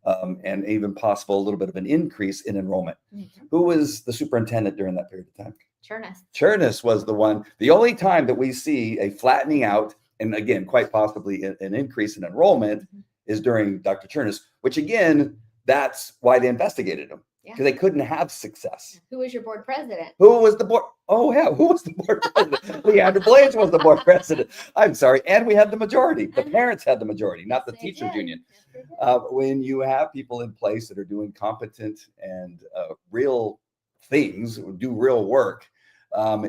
and even possible a little bit of an increase in enrollment. Who was the superintendent during that period of time? Cherniss. Cherniss was the one. The only time that we see a flattening out, and again, quite possibly an increase in enrollment, is during Dr. Cherniss, which again, that's why they investigated him, because they couldn't have success. Who was your board president? Who was the board? Oh, yeah. Who was the board president? Leandra Blades was the board president. I'm sorry. And we had the majority. The parents had the majority, not the teachers union. When you have people in place that are doing competent and real things, do real work,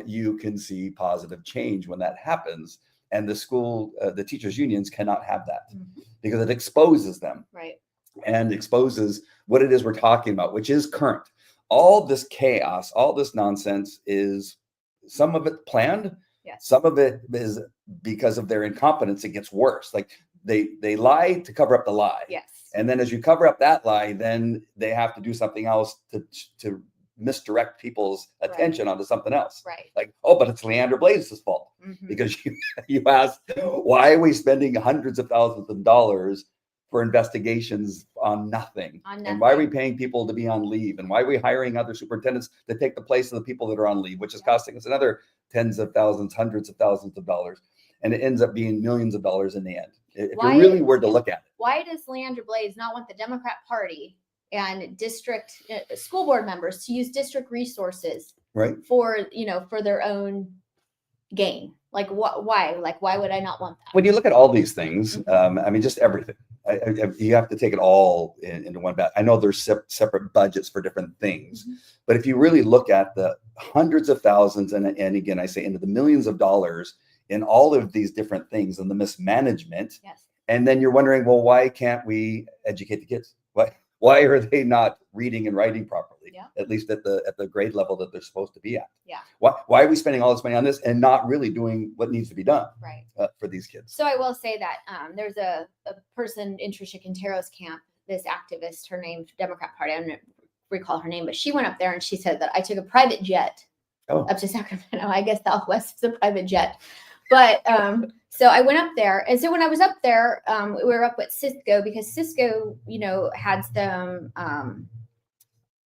you can see positive change when that happens. And the teachers unions cannot have that because it exposes them. Right. And exposes what it is we're talking about, which is current. All this chaos, all this nonsense is some of it planned. Yes. Some of it is because of their incompetence. It gets worse. Like they lie to cover up the lie. Yes. And then as you cover up that lie, then they have to do something else to misdirect people's attention onto something else. Right. Like, oh, but it's Leandra Blades' fault because you asked, why are we spending hundreds of thousands of dollars for investigations on nothing? And why are we paying people to be on leave? And why are we hiring other superintendents to take the place of the people that are on leave, which is costing us another tens of thousands, hundreds of thousands of dollars. And it ends up being millions of dollars in the end. If you really were to look at it. Why does Leandra Blades not want the Democrat Party and district school board members to use district resources for, for their own gain? Like why? Like, why would I not want that? When you look at all these things, I mean, just everything. You have to take it all into one bag. I know there's separate budgets for different things, but if you really look at the hundreds of thousands and again, I say into the millions of dollars in all of these different things and the mismanagement, and then you're wondering, well, why can't we educate the kids? Why are they not reading and writing properly? At least at the grade level that they're supposed to be at. Why are we spending all this money on this and not really doing what needs to be done for these kids? So I will say that there's a person in Tricia Quintero's camp, this activist, her name, Democrat Party, I don't recall her name, but she went up there and she said that I took a private jet up to Sacramento. I guess Southwest is a private jet. But so I went up there. And so when I was up there, we were up at Cisco because Cisco, had some,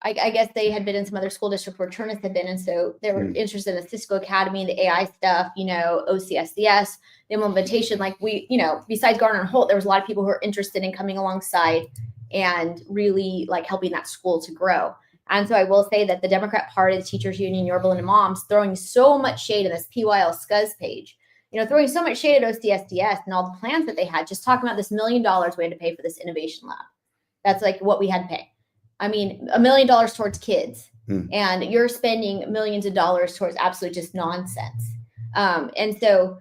I guess they had been in some other school district where Cherniss had been. And so they were interested in the Cisco Academy, the AI stuff, OCSDS, the implementation. Like besides Garner and Holt, there was a lot of people who were interested in coming alongside and really like helping that school to grow. And so I will say that the Democrat Party, the Teachers Union, Yorba Linda Moms, throwing so much shade in this PYLUSD page, throwing so much shade at OCSDS and all the plans that they had, just talking about this $1 million we had to pay for this innovation lab. That's like what we had to pay. I mean, $1 million towards kids, and you're spending millions of dollars towards absolute just nonsense. And so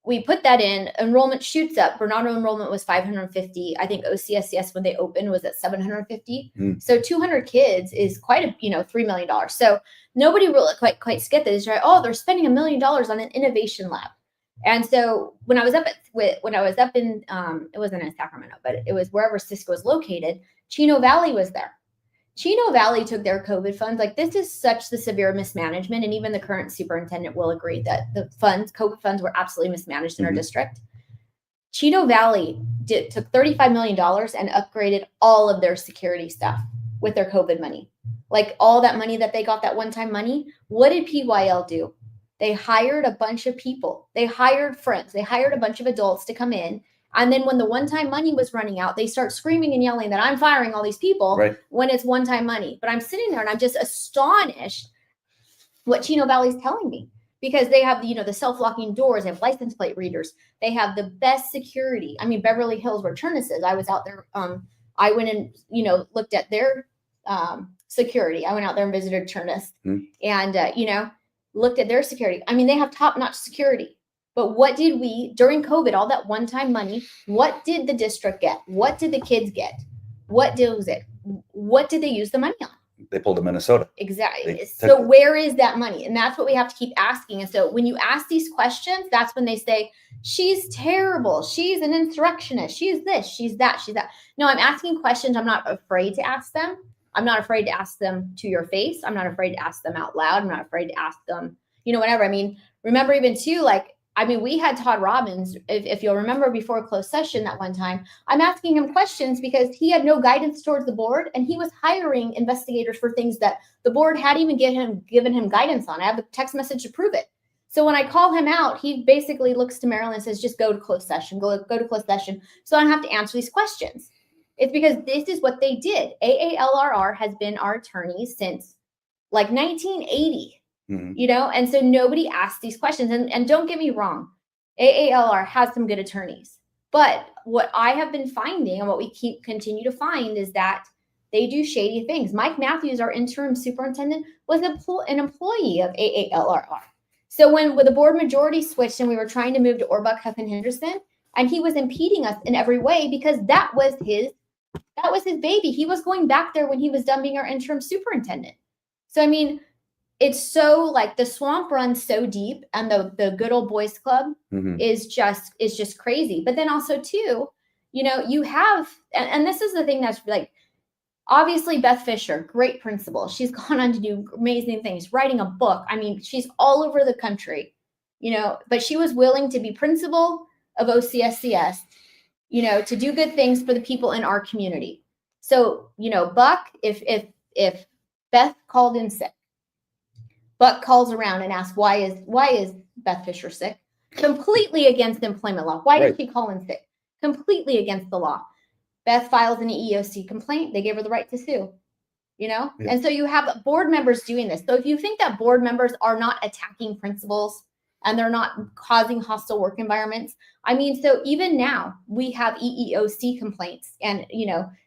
we put that in. Enrollment shoots up. Bernardo enrollment was 550. I think OCSCS when they opened was at 750. So 200 kids is quite a $3 million. So nobody really quite get this right. Oh, they're spending $1 million on an innovation lab. And so when I was up in it wasn't in Sacramento, but it was wherever Cisco was located. Chino Valley was there. Chino Valley took their COVID funds. Like, this is such the severe mismanagement. And even the current superintendent will agree that the COVID funds were absolutely mismanaged in our district. Chino Valley took $35 million and upgraded all of their security stuff with their COVID money. Like, all that money that they got, that one-time money, what did PYL do? They hired a bunch of people. They hired friends. They hired a bunch of adults to come in. And then when the one-time money was running out, they start screaming and yelling that I'm firing all these people when it's one-time money. But I'm sitting there and I'm just astonished what Chino Valley is telling me, because they have the self-locking doors, they have license plate readers, they have the best security. I mean, Beverly Hills, where Cherniss is, I was out there. I went and looked at their security. I went out there and visited Cherniss and looked at their security. I mean, they have top-notch security. But what did we, during COVID, all that one-time money, what did the district get? What did the kids get? What did they use the money on? They pulled to Minnesota. Exactly. So where is that money? And that's what we have to keep asking. And so when you ask these questions, that's when they say, she's terrible. She's an insurrectionist. She's this, she's that, she's that. No, I'm asking questions. I'm not afraid to ask them. I'm not afraid to ask them to your face. I'm not afraid to ask them out loud. I'm not afraid to ask them, whatever. I mean, remember even too, we had Todd Robbins, if you'll remember before closed session that one time, I'm asking him questions because he had no guidance towards the board and he was hiring investigators for things that the board hadn't even given him guidance on. I have a text message to prove it. So when I call him out, he basically looks to Marilyn and says, just go to closed session, go to closed session. So I don't have to answer these questions. It's because this is what they did. AALRR has been our attorney since 1980. And so nobody asked these questions. And don't get me wrong, AALR has some good attorneys. But what I have been finding and what we continue to find is that they do shady things. Mike Matthews, our interim superintendent, was an employee of AALRR. So when the board majority switched and we were trying to move to Orbuck, Huff, and Henderson, and he was impeding us in every way because that was his baby. He was going back there when he was done being our interim superintendent. So, I mean, it's so the swamp runs so deep and the good old boys club is just crazy. But then also too, you have, and this is the thing that's obviously Beth Fisher, great principal. She's gone on to do amazing things, writing a book. I mean, she's all over the country, but she was willing to be principal of OCSCS, to do good things for the people in our community. So, Buck, if Beth called in sick, Buck calls around and asks, why is Beth Fisher sick? Completely against employment law. Why did she call in sick? Completely against the law. Beth files an EEOC complaint. They gave her the right to sue, Yeah. And so you have board members doing this. So if you think that board members are not attacking principals and they're not causing hostile work environments, I mean, so even now we have EEOC complaints and,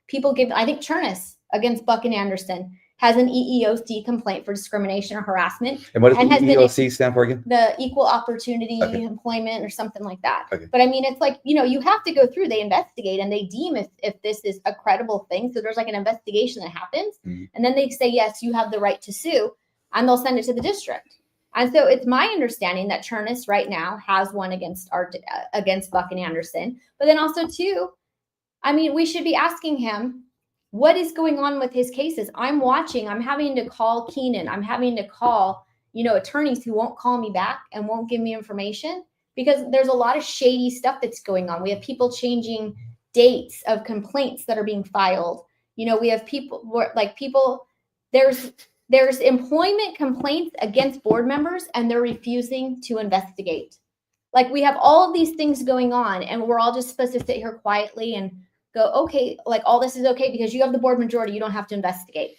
people I think Cherniss against Buck and Anderson has an EEOC complaint for discrimination or harassment. And what does EEOC stand for again? The Equal Opportunity Employment or something like that. Okay. But I mean, it's you have to go through, they investigate and they deem if this is a credible thing. So there's an investigation that happens and then they say, yes, you have the right to sue and they'll send it to the district. And so it's my understanding that Cherniss right now has one against Buck and Anderson. But then also too, I mean, we should be asking him, what is going on with his cases? I'm having to call Keenan. I'm having to call, attorneys who won't call me back and won't give me information because there's a lot of shady stuff that's going on. We have people changing dates of complaints that are being filed. We have there's employment complaints against board members and they're refusing to investigate. We have all of these things going on and we're all just supposed to sit here quietly and go, okay, all this is okay because you have the board majority, you don't have to investigate.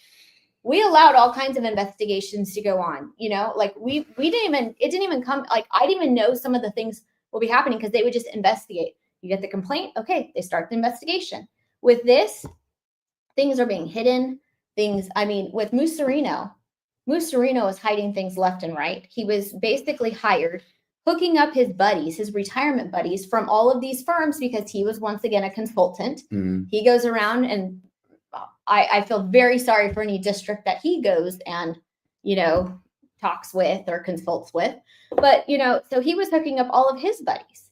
We allowed all kinds of investigations to go on, we didn't even come, I didn't even know some of the things will be happening because they would just investigate. You get the complaint, okay, they start the investigation. With this, things are being hidden, with Mussolino is hiding things left and right. He was basically hired hooking up his buddies, his retirement buddies from all of these firms because he was once again a consultant. He goes around and I feel very sorry for any district that he goes and, talks with or consults with. But, so he was hooking up all of his buddies.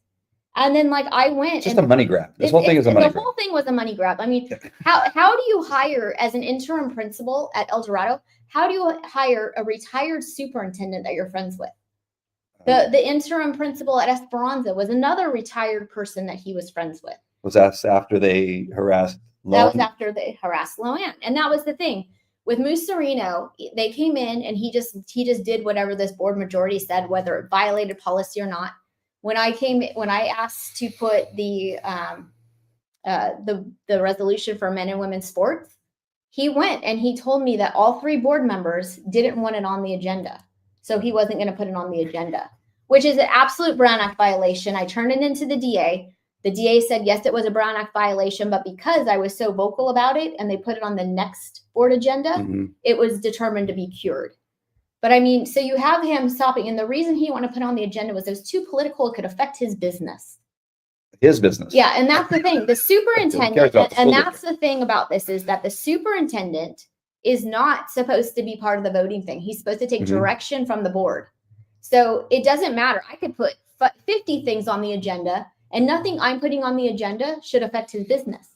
And then I went. It's just a money grab. This whole thing is a money grab. The whole thing was a money grab. I mean, how do you hire as an interim principal at El Dorado? How do you hire a retired superintendent that you're friends with? The interim principal at Esperanza was another retired person that he was friends with. Was that after they harassed Loan? That was after they harassed Loan. And that was the thing. With Mussolino, they came in and he just did whatever this board majority said, whether it violated policy or not. When I asked to put the resolution for men and women's sports, he went and he told me that all three board members didn't want it on the agenda. So he wasn't going to put it on the agenda, which is an absolute Brown Act violation. I turned it into the DA. The DA said, yes, it was a Brown Act violation, but because I was so vocal about it and they put it on the next board agenda, it was determined to be cured. But I mean, so you have him stopping, and the reason he wanted to put on the agenda was it was too political. It could affect his business. His business. Yeah, and that's the thing. The superintendent, the and that's the thing about this is that the superintendent is not supposed to be part of the voting thing. He's supposed to take direction from the board. So it doesn't matter. I could put 50 things on the agenda, and nothing I'm putting on the agenda should affect his business.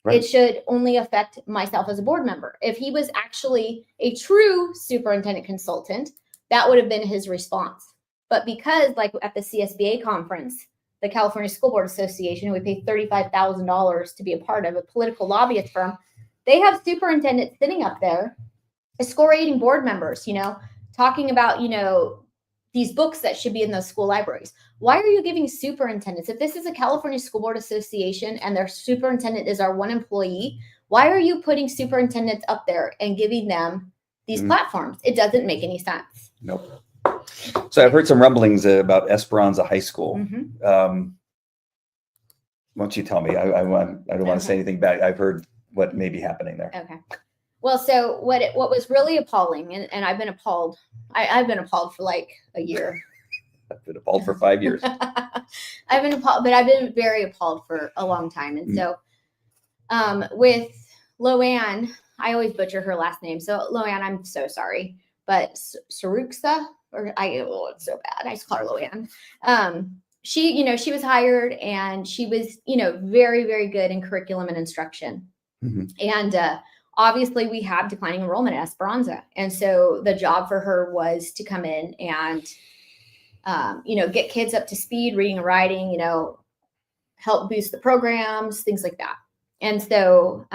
Right. It should only affect myself as a board member. If he was actually a true superintendent consultant, that would have been his response. But because, like at the CSBA conference, the California School Board Association, we pay $35,000 to be a part of, a political lobbyist firm, they have superintendents sitting up there, excoriating board members, talking about, these books that should be in those school libraries. Why are you giving superintendents? If this is a California School Board Association and their superintendent is our one employee, why are you putting superintendents up there and giving them these platforms? It doesn't make any sense. Nope. So I've heard some rumblings about Esperanza High School. Why don't you tell me? I don't want to say anything bad. I've heard what may be happening there. Okay. Well, so what was really appalling, and I've been appalled. I've been appalled for like a year. I've been appalled for 5 years. I've been appalled, but I've been very appalled for a long time. And so with Loanne, I always butcher her last name. So Loanne, I'm so sorry. But Saruksa, it's so bad. I just call her Loanne. She was hired, and she was, very, very good in curriculum and instruction. And obviously we have declining enrollment at Esperanza. And so the job for her was to come in and, get kids up to speed, reading and writing, help boost the programs, things like that. And so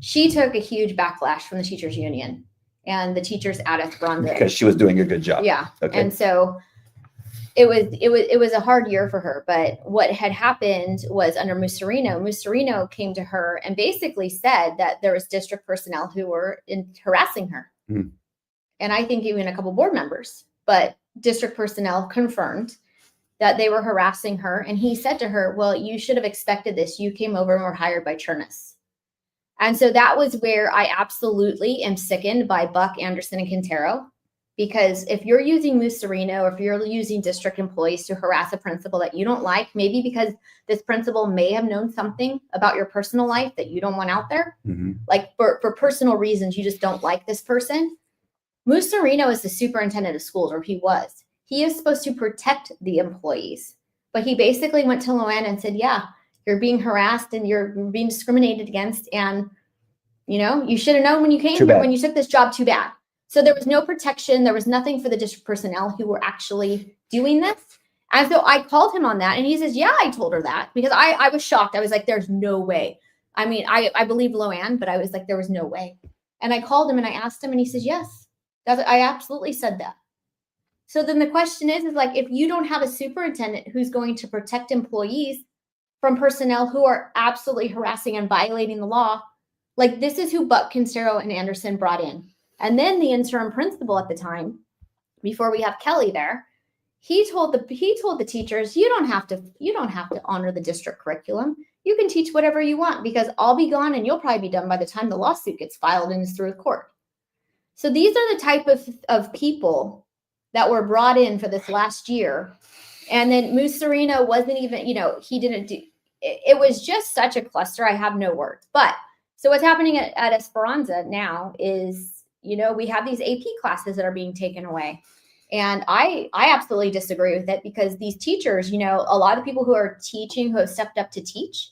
she took a huge backlash from the teachers union and the teachers at Esperanza. Because she was doing a good job. Yeah. Okay. And so it was a hard year for her. But what had happened was under Musarino came to her and basically said that there was district personnel who were harassing her. And I think even a couple board members, but district personnel confirmed that they were harassing her. And he said to her, well, you should have expected this. You came over and were hired by Cherniss. And so that was where I absolutely am sickened by Buck, Anderson, and Quintero. Because if you're using Musarino, if you're using district employees to harass a principal that you don't like, maybe because this principal may have known something about your personal life that you don't want out there, like for personal reasons, you just don't like this person. Musarino is the superintendent of schools, or he was. He is supposed to protect the employees. But he basically went to Loanne and said, yeah, you're being harassed and you're being discriminated against. And, you should have known when you came here, when you took this job, too bad. So there was no protection. There was nothing for the district personnel who were actually doing this. And so I called him on that. And he says, yeah, I told her that, because I was shocked. I was like, there's no way. I mean, I believe Loanne, but I was like, there was no way. And I called him and I asked him, and he says, yes, I absolutely said that. So then the question is like, if you don't have a superintendent who's going to protect employees from personnel who are absolutely harassing and violating the law, like this is who Buck, Quintero, and Anderson brought in. And then the interim principal at the time, before we have Kelly there, he told the teachers, you don't have to honor the district curriculum. You can teach whatever you want, because I'll be gone and you'll probably be done by the time the lawsuit gets filed and is through the court. So these are the type of people that were brought in for this last year. And then Musarino wasn't even, he didn't do, it was just such a cluster. I have no words. But so what's happening at Esperanza now is, we have these AP classes that are being taken away. And I absolutely disagree with it, because these teachers, a lot of people who are teaching, who have stepped up to teach,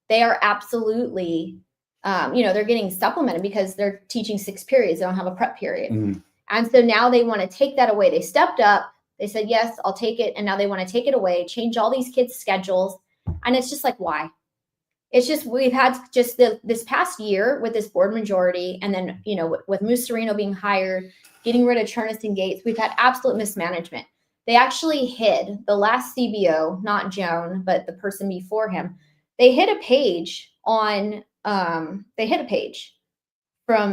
they are absolutely, they're getting supplemented because they're teaching 6 periods. They don't have a prep period. And so now they want to take that away. They stepped up. They said, yes, I'll take it. And now they want to take it away, change all these kids' schedules. And it's just like, why? It's just, we've had just this past year with this board majority, and then, with Musarino being hired, getting rid of Cherniss and Gates, we've had absolute mismanagement. They actually hid the last CBO, not Joan, but the person before him. They hid a page from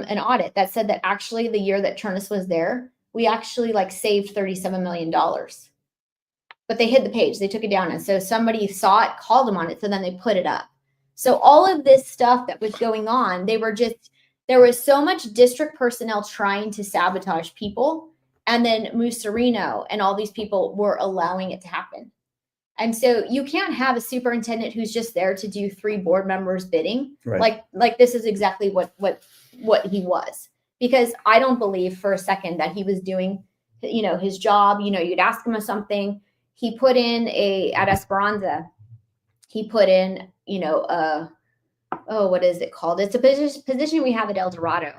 an audit that said that actually the year that Cherniss was there, we actually saved $37 million. But they hid the page. They took it down. And so somebody saw it, called them on it. So then they put it up. So all of this stuff that was going on, they were just There was so much district personnel trying to sabotage people, and then Musarino and all these people were allowing it to happen. And so you can't have a superintendent who's just there to do 3 board members bidding. Right. Like this is exactly what he was, because I don't believe for a second that he was doing, his job. You'd ask him of something. He put in at Esperanza, he put in, what is it called? It's a position we have at El Dorado,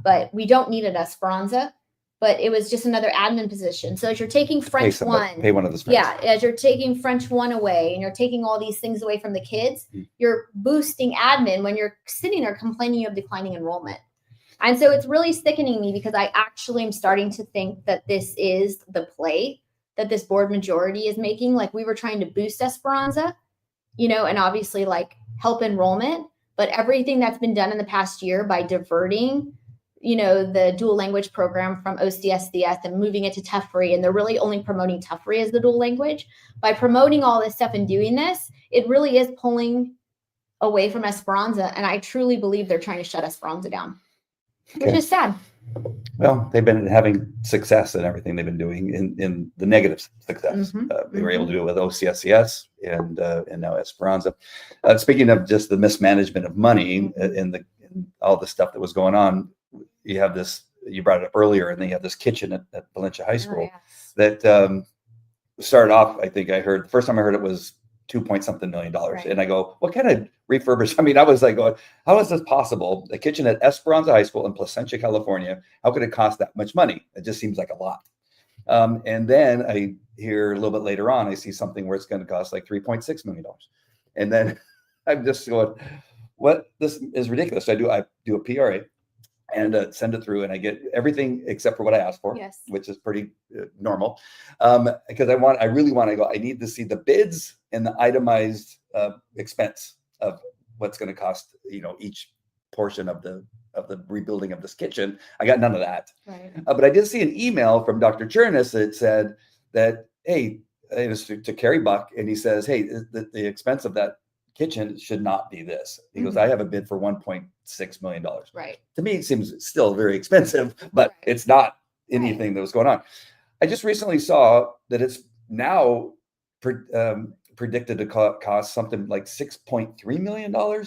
but we don't need it at Esperanza. But it was just another admin position. So as you're taking French 1, pay one of the French. Yeah, as you're taking French 1 away and you're taking all these things away from the kids, you're boosting admin when you're sitting there complaining of declining enrollment. And so it's really sickening me, because I actually am starting to think that this is the play that this board majority is making. Like, we were trying to boost Esperanza, and obviously like help enrollment, but everything that's been done in the past year by diverting the dual language program from OCSDS and moving it to TEFRI, and they're really only promoting TEFRI as the dual language. By promoting all this stuff and doing this, it really is pulling away from Esperanza, and I truly believe they're trying to shut Esperanza down, which is sad. Well, they've been having success in everything they've been doing in the negative success. They were able to do it with OCSCS and now Esperanza. Speaking of just the mismanagement of money and all the stuff that was going on, you have this, you brought it up earlier, and then you have this kitchen at Valencia High School that started off, I think I heard, the first time I heard it was $2.something million. Right. And I go, what kind of refurbish? I mean, I was like going, how is this possible? The kitchen at Esperanza High School in Placentia, California, how could it cost that much money? It just seems like a lot. And then I hear a little bit later on, I see something where it's going to cost like $3.6 million. And then I'm just going, what? This is ridiculous. So I do a PRA and send it through, and I get everything except for what I asked for, which is pretty normal. Because I really want to go, I need to see the bids and the itemized expense of what's going to cost, each portion of the rebuilding of this kitchen. I got none of that. Right. But I did see an email from Dr. Cherniss that said that, hey, it was to Carrie Buck, and he says, hey, the expense of that kitchen should not be this. He goes, I have a bid for $1.6 million. Right. To me, it seems still very expensive, but it's not anything that was going on. I just recently saw that it's now predicted to cost something like $6.3 million. 6.7,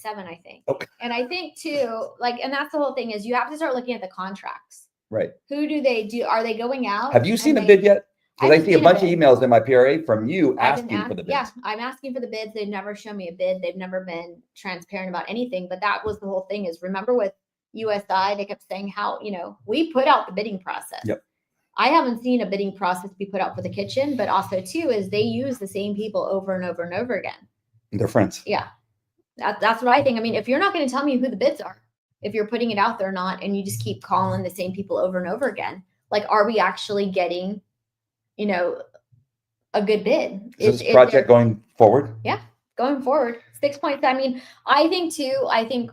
I think. Okay. And I think too, and that's the whole thing, is you have to start looking at the contracts. Right. Who do they do? Are they going out? Have you seen a bid yet? Because I see a bunch of emails in my PRA from you asking for the bids. Yeah, I'm asking for the bids. They've never shown me a bid. They've never been transparent about anything. But that was the whole thing, is remember with USI, they kept saying how, we put out the bidding process. Yep. I haven't seen a bidding process be put out for the kitchen, but also too is they use the same people over and over and over again. They're friends. Yeah. That's what I think. I mean, if you're not going to tell me who the bids are, if you're putting it out there or not, and you just keep calling the same people over and over again, are we actually getting a good bid? Is this project going forward? Yeah, going forward. 6 points. I mean, I think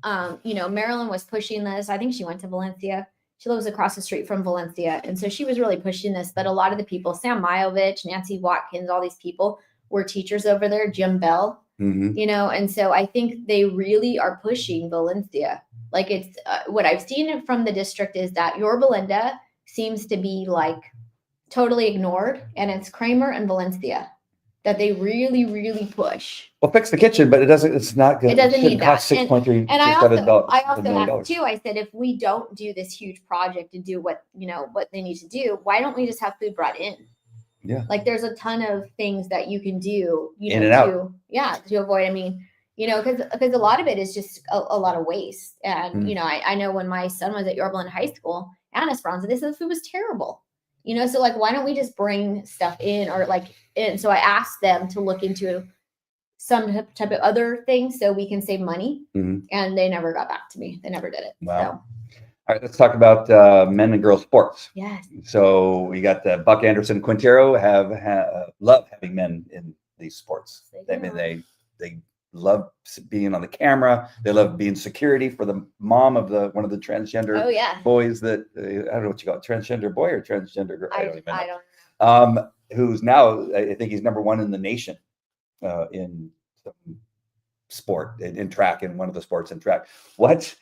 Marilyn was pushing this. I think she went to Valencia. She lives across the street from Valencia. And so she was really pushing this, but a lot of the people, Sam Majovich, Nancy Watkins, all these people were teachers over there, Jim Bell, and so I think they really are pushing Valencia. It's what I've seen from the district is that Yorba Linda seems to be totally ignored, and it's Kramer and Valencia that they really, really push. Well, fix the kitchen, but it's not good. It doesn't need that. $6.3 and I also asked too, I said, if we don't do this huge project and do what they need to do, why don't we just have food brought in? Yeah. There's a ton of things that you can do, in and out. To avoid, I mean, because a lot of it is just a lot of waste. And, I know when my son was at Yorba Linda High School and Esperanza, they said the food was terrible. So why don't we just bring stuff in and so I asked them to look into some type of other things so we can save money. And they never got back to me. They never did it. Wow. So. All right, let's talk about men and girls sports. Yes. So we got Buck, Anderson, Quintero love having men in these sports. They love being on the camera. They love being security for the mom of one of the transgender boys that I don't know what you call it, transgender boy or transgender girl. I don't even know. I don't know. Who's now, I think he's number 1 in the nation in some sport in track, in one of the sports in track. What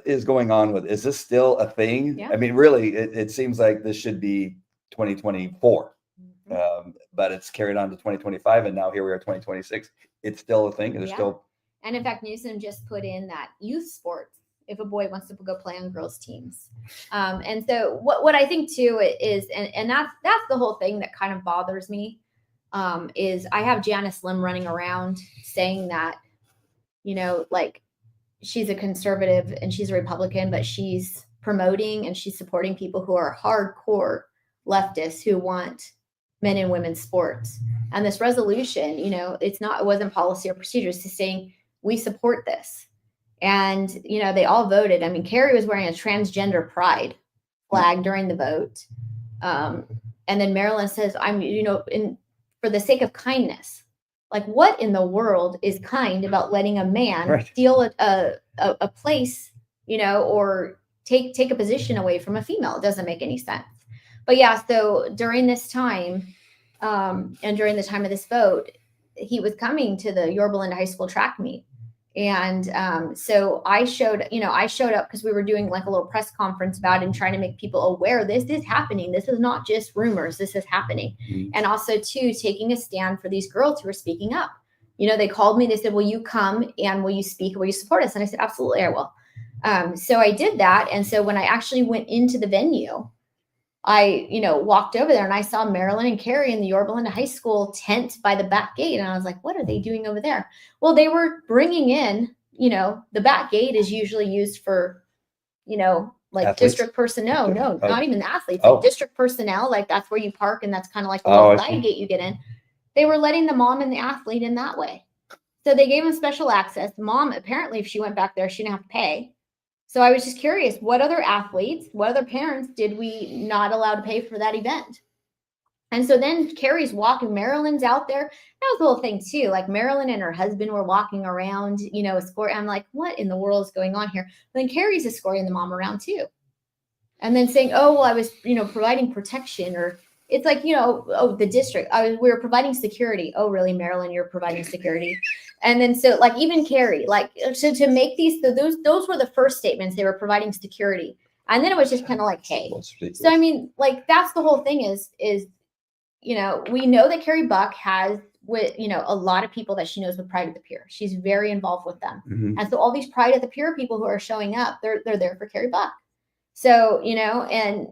is going on with, is this still a thing? Yeah. I mean, really, it seems like this should be 2024, but it's carried on to 2025, and now here we are, 2026. It's still a thing. There's still. And in fact, Newsom just put in that youth sports, if a boy wants to go play on girls' teams. And so what I think too is, and that's the whole thing that kind of bothers me, is I have Janice Lim running around saying that, you know, like she's a conservative and she's a Republican, but she's promoting and she's supporting people who are hardcore leftists who want men and women's sports. And this resolution, you know, it wasn't policy or procedures, to saying we support this. And, you know, they all voted. I mean, Carrie was wearing a transgender pride flag during the vote. And then Marilyn says, I'm, you know, for the sake of kindness. Like, what in the world is kind about letting a man steal a place, you know, or take a position away from a female? It doesn't make any sense. But yeah, so during this time, and during the time of this vote, he was coming to the Yorba Linda High School track meet. And so I showed up because we were doing like a little press conference about it and trying to make people aware this is happening. This is not just rumors. This is happening. Mm-hmm. And also, too, taking a stand for these girls who are speaking up. You know, they called me. They said, will you come and will you speak? Will you support us? And I said, absolutely, I will. So I did that. And so when I actually went into the venue, I, you know, walked over there and I saw Marilyn and Carrie in the Yorba Linda High School tent by the back gate. And I was like, what are they doing over there? Well, they were bringing in, you know, the back gate is usually used for, you know, like athletes? District personnel. No, not even the athletes. Like district personnel, like that's where you park and that's kind of like the little side gate you get in. They were letting the mom and the athlete in that way. So they gave them special access. Mom, apparently, if she went back there, she didn't have to pay. So I was just curious, what other athletes, what other parents did we not allow to pay for that event? And so then Carrie's walking, Marilyn's out there. That was the whole thing too. Like Marilyn and her husband were walking around, you know, I'm like, what in the world is going on here? But then Carrie's escorting the mom around too. And then saying, oh, well, I was, you know, providing protection, or it's like, you know, oh, the district, we were providing security. Oh, really, Marilyn, you're providing security. And then so like even Carrie, like so to make these, those were the first statements. They were providing security. And then it was just kind of like, hey. So I mean, like that's the whole thing is, you know, we know that Carrie Buck has with, you know, a lot of people that she knows with Pride at the Pier. She's very involved with them. Mm-hmm. And so all these Pride at the Pier people who are showing up, they're there for Carrie Buck. So, you know, and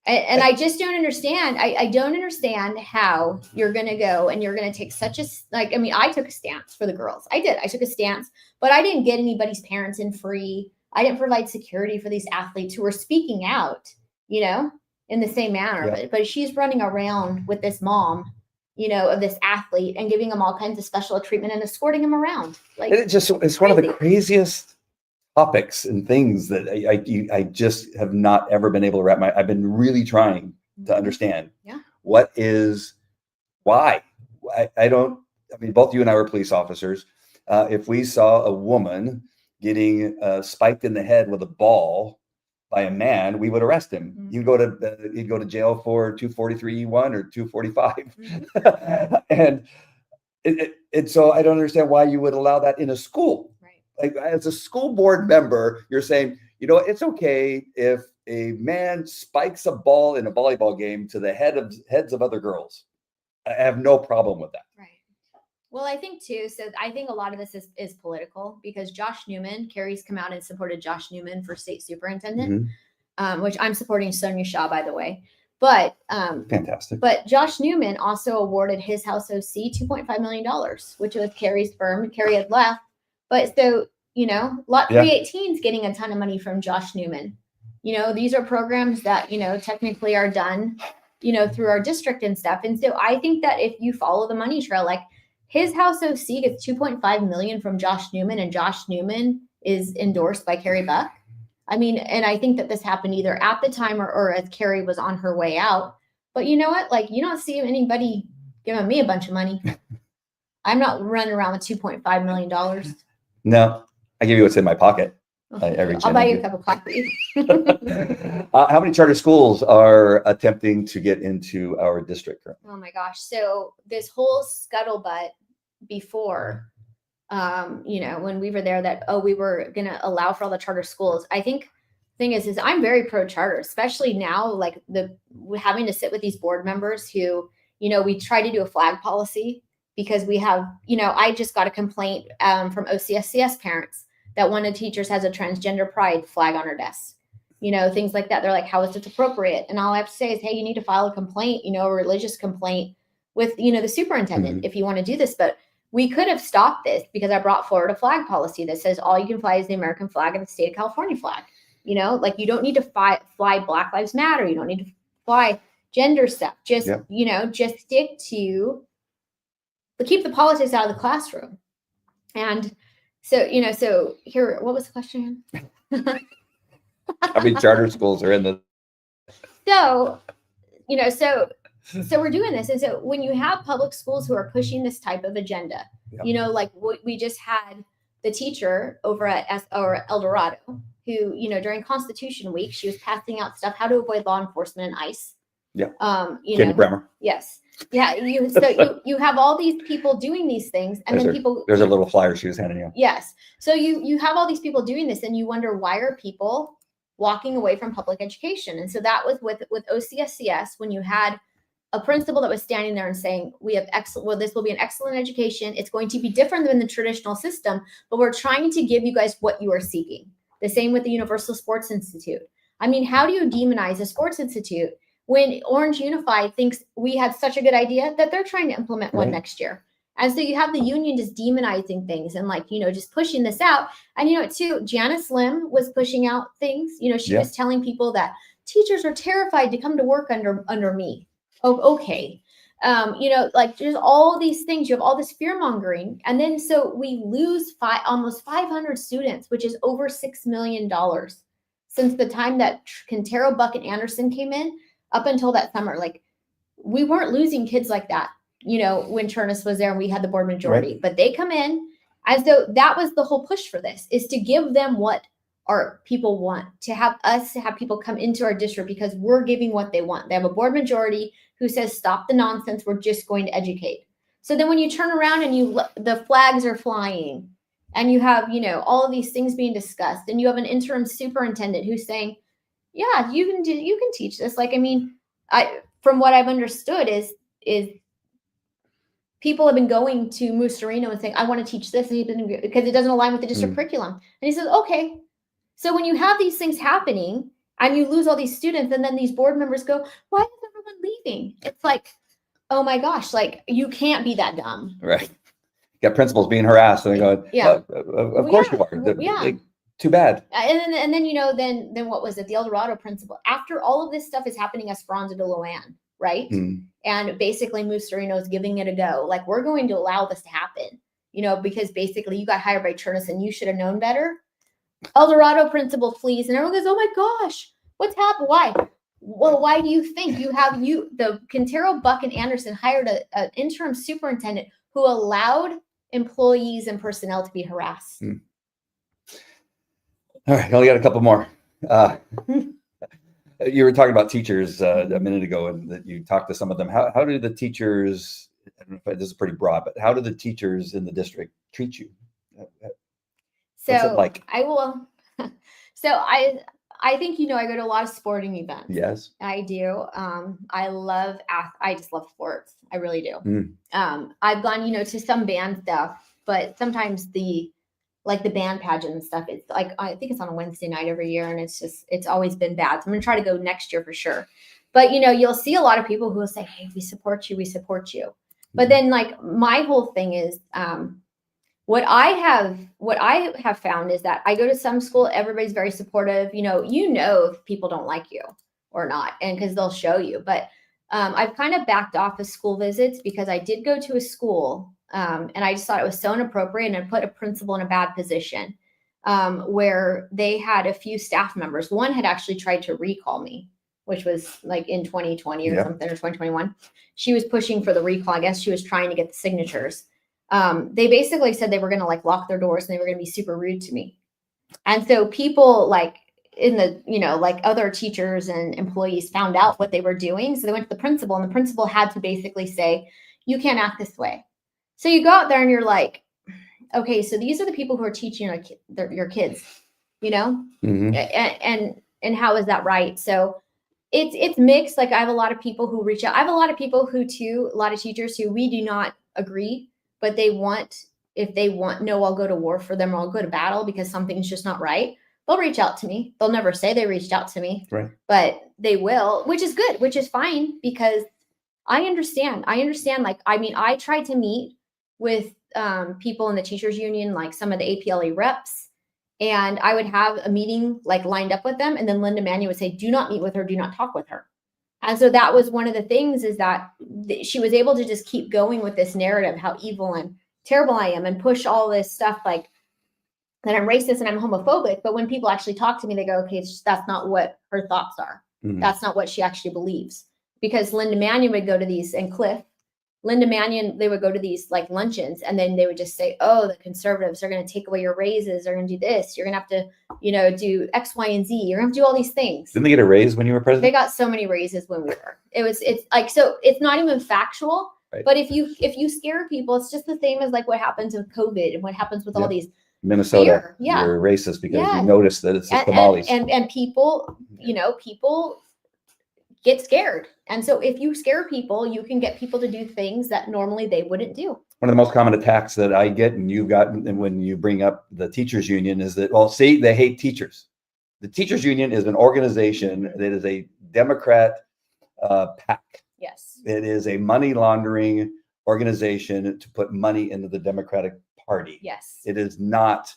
I just don't understand. I don't understand how you're going to go and you're going to take such a, like, I mean, I took a stance for the girls. I took a stance, but I didn't get anybody's parents in free. I didn't provide security for these athletes who were speaking out, you know, in the same manner. Yeah. But she's running around with this mom, you know, of this athlete and giving them all kinds of special treatment and escorting them around. Like, it's one of the craziest topics and things that I just have not ever been able to wrap I've been really trying to understand. Yeah. Why? I mean, both you and I were police officers. If we saw a woman getting spiked in the head with a ball by a man, we would arrest him. Mm-hmm. He'd go to jail for 243E1 or 245. Mm-hmm. and so I don't understand why you would allow that in a school. Like as a school board member, you're saying, you know, it's okay if a man spikes a ball in a volleyball game to the heads of other girls. I have no problem with that. Right. Well, I think too. So I think a lot of this is political because Josh Newman, Carrie's come out and supported Josh Newman for state superintendent, mm-hmm. Which I'm supporting Sonia Shaw, by the way. But fantastic. But Josh Newman also awarded his house OC $2.5 million, which was Carrie's firm. Carrie had left. But so, you know, Lot 318 is getting a ton of money from Josh Newman. You know, these are programs that, you know, technically are done, you know, through our district and stuff. And so I think that if you follow the money trail, like his house OC gets $2.5 million from Josh Newman, and Josh Newman is endorsed by Carrie Buck. I mean, and I think that this happened either at the time or as Carrie was on her way out. But you know what? Like, you don't see anybody giving me a bunch of money. I'm not running around with $2.5 million. No, I give you what's in my pocket. I'll buy you a cup of coffee. How many charter schools are attempting to get into our district currently? Oh my gosh. So this whole scuttlebutt before when we were there that, we were going to allow for all the charter schools. I think the thing is I'm very pro charter, especially now, like having to sit with these board members who, we try to do a flag policy because we have, I just got a complaint from OCSCS parents that one of the teachers has a transgender pride flag on her desk, things like that. They're like, how is this appropriate? And all I have to say is, hey, you need to file a complaint, a religious complaint with, the superintendent if you want to do this. But we could have stopped this because I brought forward a flag policy that says all you can fly is the American flag and the state of California flag. Like you don't need to fly Black Lives Matter. You don't need to fly gender stuff. Just, just stick to keep the politics out of the classroom. And so, so here, what was the question? How many charter schools are in the? So, so we're doing this. And so when you have public schools who are pushing this type of agenda, like we just had the teacher over at El Dorado who, during Constitution Week, she was passing out stuff, how to avoid law enforcement and ICE. Yeah. Candy Bremer. Yes. Yeah. You have all these people doing these things and there's a little flyer she was handing you. Yes. So you have all these people doing this and you wonder, why are people walking away from public education? And so that was with OCSCS, when you had a principal that was standing there and saying, this will be an excellent education. It's going to be different than the traditional system, but we're trying to give you guys what you are seeking. The same with the Universal Sports Institute. I mean, how do you demonize a sports institute when Orange Unified thinks we had such a good idea that they're trying to implement one next year? And so you have the union just demonizing things and just pushing this out. And, too, Janice Lim was pushing out things. She was telling people that teachers are terrified to come to work under me. Oh, okay. There's all these things. You have all this fear mongering. And then so we lose almost 500 students, which is over $6 million since the time that Quintero, Buck, and Anderson came in up until that summer. Like, we weren't losing kids like that, when Cherniss was there and we had the board majority, but they come in. And so that was the whole push for this, is to give them what our people want, to have people come into our district because we're giving what they want. They have a board majority who says, stop the nonsense. We're just going to educate. So then when you turn around and the flags are flying and you have, all of these things being discussed, and you have an interim superintendent who's saying, yeah, you can teach this. Like, I mean, from what I've understood is people have been going to Mussolino and saying, I want to teach this because it doesn't align with the district curriculum. And he says, okay. So when you have these things happening and you lose all these students, and then these board members go, why is everyone leaving? It's like, oh my gosh, like, you can't be that dumb. Right. You got principals being harassed and they go, of course you are. Too bad. And then, then what was it? The El Dorado principal, after all of this stuff is happening, Esperanza de Loan, right? And basically Mussolino is giving it a go. Like, we're going to allow this to happen, because basically you got hired by Cherniss and you should have known better. El Dorado principal flees, and everyone goes, oh my gosh, what's happened? Why? Well, why do you think the Quintero, Buck, and Anderson hired an interim superintendent who allowed employees and personnel to be harassed? All right, I only got a couple more. You were talking about teachers a minute ago, and that you talked to some of them. How do the teachers, I don't know if this is pretty broad, but how do the teachers in the district treat you? What's it like? I will. So I think, I go to a lot of sporting events. Yes. I do. I just love sports. I really do. I've gone, to some band stuff, but sometimes the band pageant and stuff, it's like, I think it's on a Wednesday night every year, and it's always been bad. So I'm going to try to go next year for sure. But, you'll see a lot of people who will say, hey, we support you. But then, like, my whole thing is, what I have found is that I go to some school, everybody's very supportive. If people don't like you or not, and because they'll show you. But I've kind of backed off of school visits because I did go to a school, and I just thought it was so inappropriate, and it put a principal in a bad position, where they had a few staff members. One had actually tried to recall me, which was like in 2020 or something, or 2021. She was pushing for the recall. I guess she was trying to get the signatures. They basically said they were going to lock their doors and they were going to be super rude to me. And so people in the, other teachers and employees found out what they were doing. So they went to the principal, and the principal had to basically say, you can't act this way. So you go out there and you're like, okay, so these are the people who are teaching your kids, you know, and how is that right? So it's mixed. Like I have a lot of people who reach out. I have a lot of people who a lot of teachers who we do not agree, but if they want, no, I'll go to war for them or I'll go to battle because something's just not right. They'll reach out to me. They'll never say they reached out to me, right? But they will, which is good, which is fine because I understand. Like, I mean, I tried to meet with people in the teachers union, like some of the APLA reps, and I would have a meeting like lined up with them. And then Linda Mannion would say, do not meet with her. Do not talk with her. And so that was one of the things is that she was able to just keep going with this narrative, how evil and terrible I am, and push all this stuff like that I'm racist and I'm homophobic. But when people actually talk to me, they go, okay, that's not what her thoughts are. That's not what she actually believes. Because Linda Mannion would go to these, and Linda Mannion, they would go to these like luncheons, and then they would just say, oh, the conservatives are going to take away your raises. They're going to do this. You're going to have to, do X, Y, and Z. You're going to have to do all these things. Didn't they get a raise when you were president? They got so many raises when we were. It's like, so it's not even factual. Right. But if you scare people, it's just the same as like what happens with COVID and what happens with all these. Minnesota, you're racist because you notice that it's the tamales. And people, people get scared. And so if you scare people, you can get people to do things that normally they wouldn't do. One of the most common attacks that I get, and you've gotten when you bring up the teachers union, is that, well, see, they hate teachers. The teachers union is an organization that is a Democrat PAC. Yes. It is a money laundering organization to put money into the Democratic Party. Yes. It is not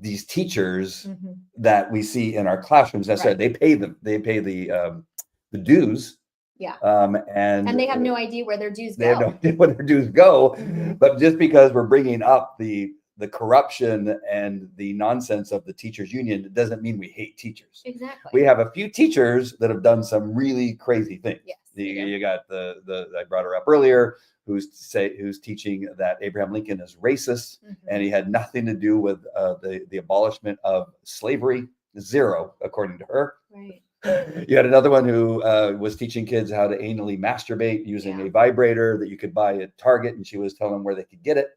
these teachers that we see in our classrooms. That's right. They pay them. They pay the dues. Yeah. And they have no idea where their dues go. They have no idea where their dues go. But just because we're bringing up the corruption and the nonsense of the teachers union, it doesn't mean we hate teachers. Exactly. We have a few teachers that have done some really crazy things. Yes. You got the I brought her up earlier, who's teaching that Abraham Lincoln is racist, and he had nothing to do with the abolishment of slavery. Zero, according to her. Right. You had another one who was teaching kids how to anally masturbate using a vibrator that you could buy at Target, and she was telling them where they could get it.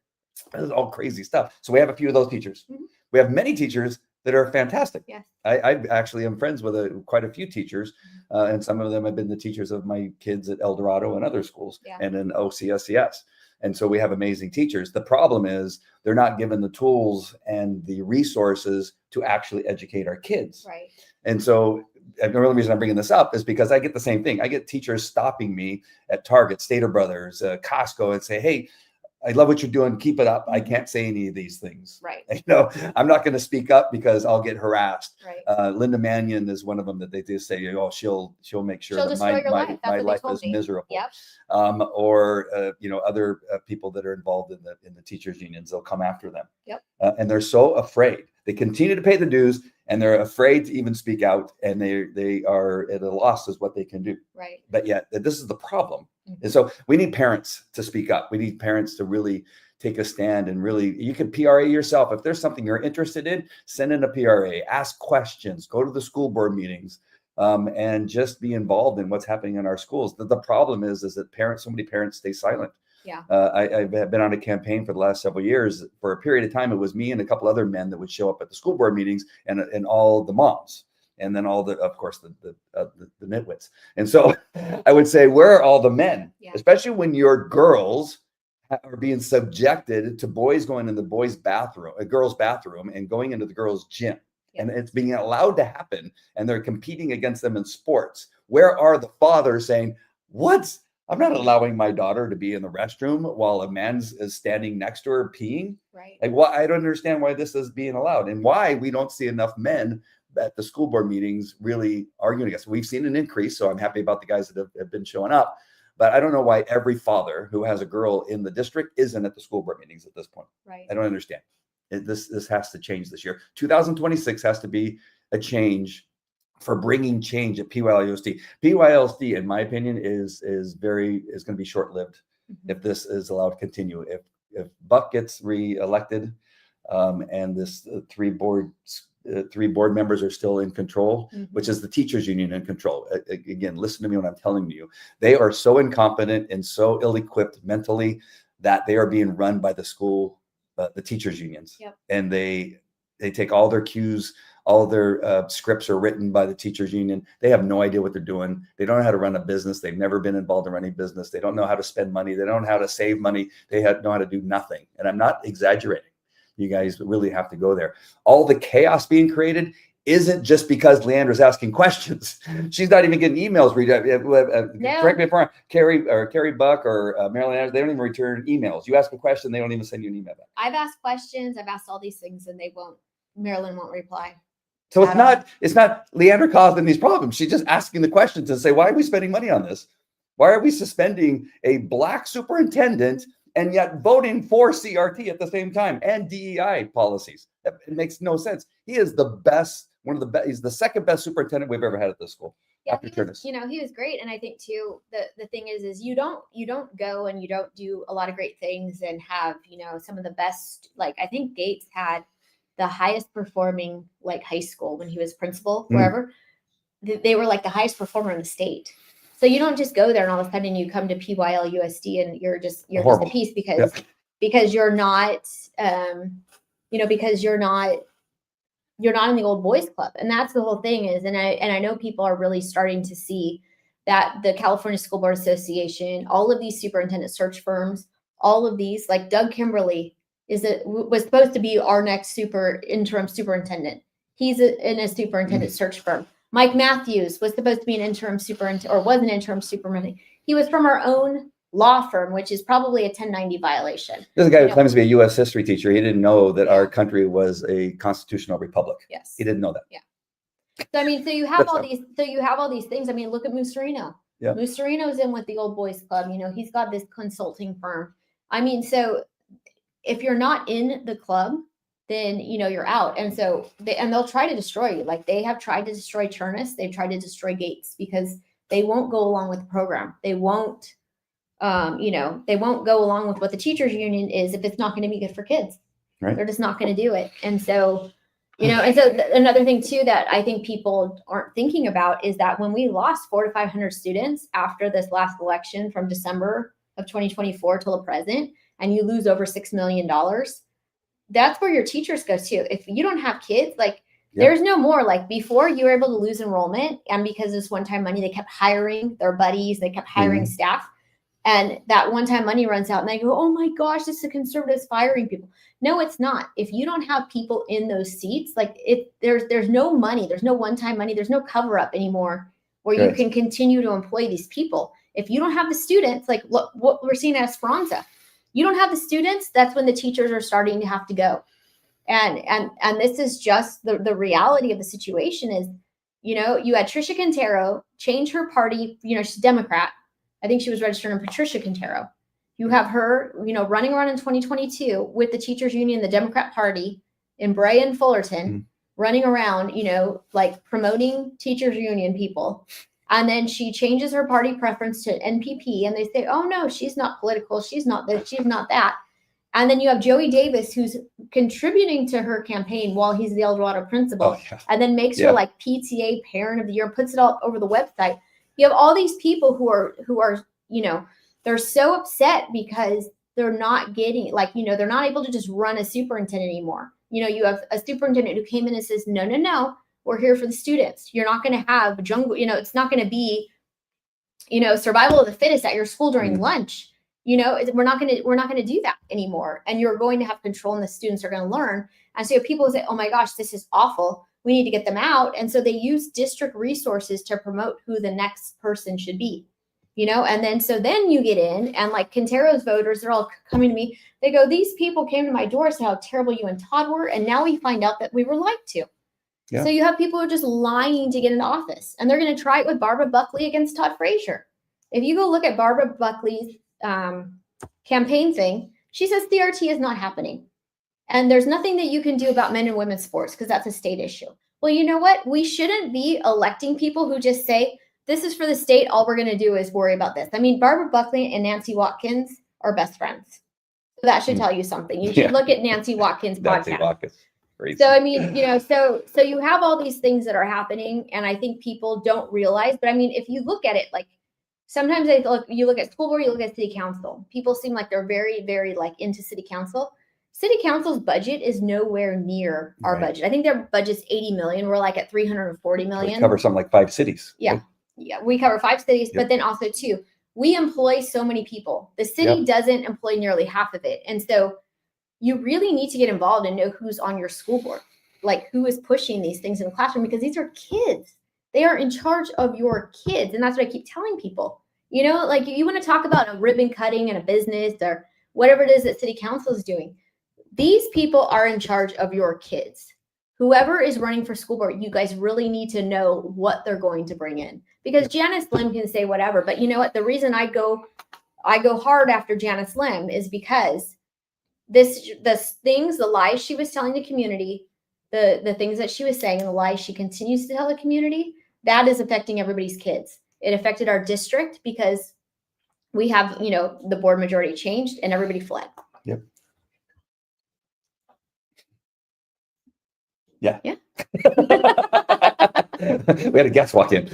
This is all crazy stuff. So we have a few of those teachers. We have many teachers that are fantastic. Yes. I actually am friends with quite a few teachers, and some of them have been the teachers of my kids at El Dorado and other schools, and in OCSCS. And so we have amazing teachers. The problem is they're not given the tools and the resources to actually educate our kids. Right. And so the only reason I'm bringing this up is because I get the same thing. I get teachers stopping me at Target, Stater Brothers, Costco, and say, hey, I love what you're doing. Keep it up. I can't say any of these things. Right. I'm not going to speak up because I'll get harassed. Right. Linda Mannion is one of them that they just say, oh, she'll make sure that my life is miserable. Yep. Or other people that are involved in the teachers unions, they'll come after them. Yep. And they're so afraid. They continue to pay the dues, and they're afraid to even speak out, and they are at a loss as what they can do. Right. But yet, this is the problem. And so we need parents to speak up. We need parents to really take a stand, and really, you can PRA yourself. If there's something you're interested in, send in a PRA, ask questions, go to the school board meetings, and just be involved in what's happening in our schools. The problem is that so many parents stay silent. Yeah. I've been on a campaign for the last several years. For a period of time, it was me and a couple other men that would show up at the school board meetings, and all the moms, and then all of course, the nitwits. And so I would say, where are all the men? Yeah. Especially when your girls are being subjected to boys going in the boys' bathroom, a girls' bathroom, and going into the girls' gym. Yeah. And it's being allowed to happen, and they're competing against them in sports. Where are the fathers saying, I'm not allowing my daughter to be in the restroom while a man is standing next to her peeing. Right. Like, I don't understand why this is being allowed, and why we don't see enough men at the school board meetings really arguing against it. We've seen an increase, so I'm happy about the guys that have been showing up. But I don't know why every father who has a girl in the district isn't at the school board meetings at this point. Right. I don't understand. This has to change this year. 2026 has to be a change for bringing change at PYLUSD. PYLUSD, in my opinion, is going to be short-lived if this is allowed to continue. If Buck gets re-elected, and this three board members are still in control, which is the teachers union in control. Again, listen to me when I'm telling you, they are so incompetent and so ill-equipped mentally that they are being run by the school the teachers unions. Yep. And they take all their cues, all their scripts are written by the teachers union. They have no idea what they're doing. They don't know how to run a business. They've never been involved in running business. They don't know how to spend money. They don't know how to save money. They know how to do nothing. And I'm not exaggerating. You guys really have to go there. All the chaos being created isn't just because Leandra's asking questions. She's not even getting emails. Correct me if I'm wrong. Carrie Buck or Marilyn, they don't even return emails. You ask a question, they don't even send you an email back. I've asked questions. I've asked all these things, and Marilyn won't reply. So it's not Leandra causing these problems. She's just asking the questions and say, why are we spending money on this? Why are we suspending a Black superintendent and yet voting for CRT at the same time and DEI policies? It makes no sense. He is the best. He's the second best superintendent we've ever had at this school. Yeah, after Cherniss. He was great. And I think too, the thing is you don't go and you don't do a lot of great things and have, some of the best, like I think Gates had the highest performing like high school when he was principal, wherever. They were like the highest performer in the state. So you don't just go there and all of a sudden you come to PYLUSD and you're just a piece because you're not, because you're not in the old boys club. And that's the whole thing is, and I know people are really starting to see that the California School Board Association, all of these superintendent search firms, all of these, like Doug Kimberly was supposed to be our next interim superintendent. He's in a superintendent search firm. Mike Matthews was supposed to be an interim superintendent, or was an interim superintendent. He was from our own law firm, which is probably a 1090 violation. There's a guy who claims to be a U.S. history teacher. He didn't know that our country was a constitutional republic. Yes. He didn't know that. Yeah. So so you have all these. So you have all these things. I mean, look at Mussolino. Yeah. Mussolino's in with the old boys club. He's got this consulting firm. I mean, so if you're not in the club, then you're out. And so they'll try to destroy you. Like they have tried to destroy Cherniss. They've tried to destroy Gates because they won't go along with the program. They won't. They won't go along with what the teachers union is if it's not going to be good for kids. Right. They're just not going to do it. And so, another thing too that I think people aren't thinking about is that when we lost 400 to 500 students after this last election from December of 2024 till the present, and you lose over $6 million, that's where your teachers go to. If you don't have kids, there's no more, like before you were able to lose enrollment. And because this one-time money, they kept hiring their buddies, they kept hiring staff. And that one-time money runs out and they go, oh my gosh, this is the conservatives firing people. No, it's not. If you don't have people in those seats, there's no money, there's no one-time money, there's no cover-up anymore where you can continue to employ these people. If you don't have the students, like what we're seeing at Esperanza, you don't have the students, that's when the teachers are starting to have to go. And this is just the reality of the situation is, you had Tricia Quintero change her party, she's a Democrat. I think she was registered in Tricia Quintero. You have her, running around in 2022 with the teachers union, the Democrat Party in Brea and Fullerton, running around, promoting teachers union people. And then she changes her party preference to NPP and they say, oh no, she's not political. She's not this, she's not that. And then you have Joey Davis, who's contributing to her campaign while he's the El Dorado principal, and then makes her PTA parent of the year, puts it all over the website. You have all these people who are, they're so upset because they're not getting, they're not able to just run a superintendent anymore. You have a superintendent who came in and says, no, we're here for the students. You're not going to have jungle, it's not going to be, survival of the fittest at your school during lunch. We're not going to do that anymore. And you're going to have control and the students are going to learn. And so people say, oh my gosh, this is awful. We need to get them out. And so they use district resources to promote who the next person should be, and then you get in and like Quintero's voters, they're all coming to me. They go, these people came to my door, said how terrible you and Todd were. And now we find out that we were lied to. Yeah. So you have people who are just lying to get into office and they're going to try it with Barbara Buckley against Todd Frazier. If you go look at Barbara Buckley's campaign thing, she says CRT is not happening. And there's nothing that you can do about men and women's sports because that's a state issue. Well, you know what? We shouldn't be electing people who just say, this is for the state. All we're going to do is worry about this. I mean, Barbara Buckley and Nancy Watkins are best friends. So that should tell you something. You should look at Nancy Watkins' podcast. Watkins. So, I mean, so you have all these things that are happening. And I think people don't realize. But I mean, if you look at it, sometimes you look at school board, you look at city council. People seem like they're very, very into city council. City council's budget is nowhere near our budget. I think their budget's 80 million. We're like at 340 million. We cover something like 5 cities. Yeah. Right? Yeah. We cover 5 cities, but then also too, we employ so many people. The city doesn't employ nearly half of it. And so you really need to get involved and know who's on your school board, like who is pushing these things in the classroom, because these are kids. They are in charge of your kids. And that's what I keep telling people. You know, like you want to talk about a ribbon cutting in a business or whatever it is that city council is doing. These people are in charge of your kids. Whoever is running for school board, you guys really need to know what they're going to bring in, because Janice Lim can say whatever, but you know what? The reason I go hard after Janice Lim is because the lies she was telling the community, the things that she was saying, and the lies she continues to tell the community, that is affecting everybody's kids. It affected our district because we have, you know, the board majority changed and everybody fled. Yep. Yeah. Yeah. We had a guest walk in.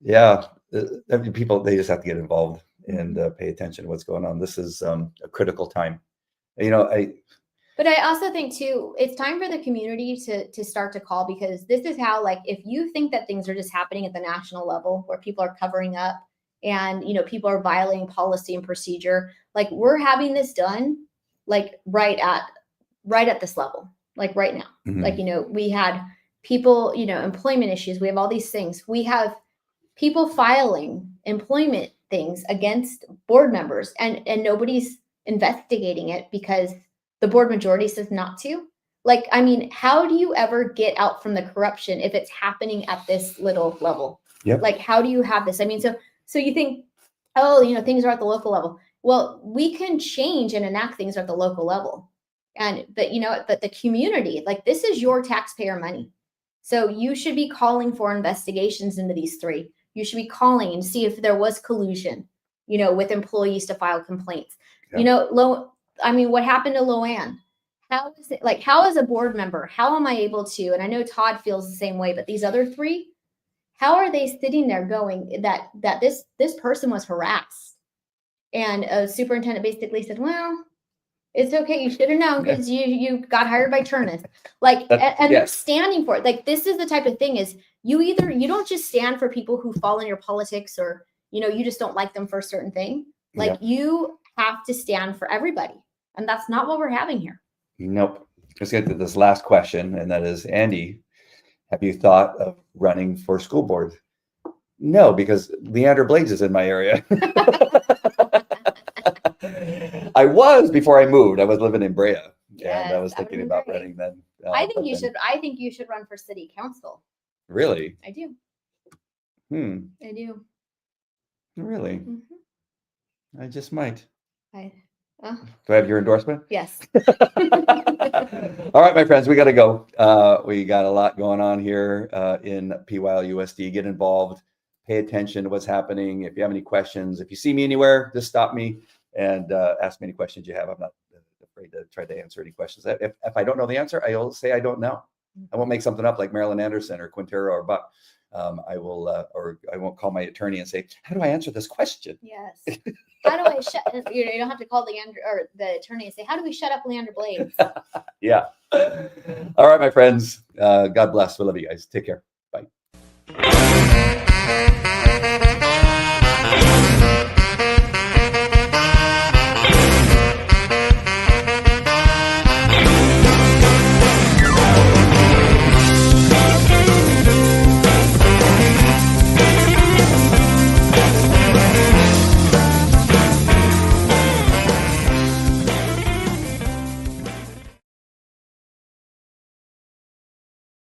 Yeah. People, they just have to get involved and pay attention to what's going on. This is a critical time. You know, But I also think too, it's time for the community to start to call, because this is how, like, if you think that things are just happening at the national level where people are covering up and, you know, people are violating policy and procedure, like we're having this done, like right at this level, like right now. Like, you know, we had people, you know, employment issues. We have all these things. We have people filing employment things against board members, and nobody's investigating it because the board majority says not to. Like, I mean, how do you ever get out from the corruption if it's happening at this little level? Yep. Like, how do you have this? I mean, so you think, oh, you know, things are at the local level. Well, we can change and enact things at the local level. But you know, but the community, like, this is your taxpayer money. So you should be calling for investigations into these 3. You should be calling and see if there was collusion, you know, with employees to file complaints. Yep. You know, what happened to Loanne? How is it, like, how as a board member, how am I able to, and I know Todd feels the same way, but these other 3, how are they sitting there going that this person was harassed? And a superintendent basically said, well, it's okay. You should have known because you got hired by Cherniss. Like, and they're standing for it. Like, this is the type of thing is you don't just stand for people who fall in your politics, or, you know, you just don't like them for a certain thing. Like, you have to stand for everybody. And that's not what we're having here. Nope. Let's get to this last question. And that is, Andy, have you thought of running for school board? No, because Leandra Blades is in my area. I was before I moved. I was living in Brea, and I was thinking about running then. I think you should run for city council. Really? I do. I do. Really? I just might. Do I have your endorsement? Yes. All right, my friends, we got to go. We got a lot going on here in PYLUSD. Get involved. Pay attention to what's happening. If you have any questions, if you see me anywhere, just stop me and ask me any questions you have. I'm not afraid to try to answer any questions. If I don't know the answer, I'll say I don't know. I won't make something up like Marilyn Anderson or Quintero or Buck. I will, or I won't call my attorney and say, how do I answer this question? Yes. How do I shut, you don't have to call Leandra or the attorney and say, how do we shut up Leandra Blades? Yeah. All right, my friends. God bless. We love you guys. Take care.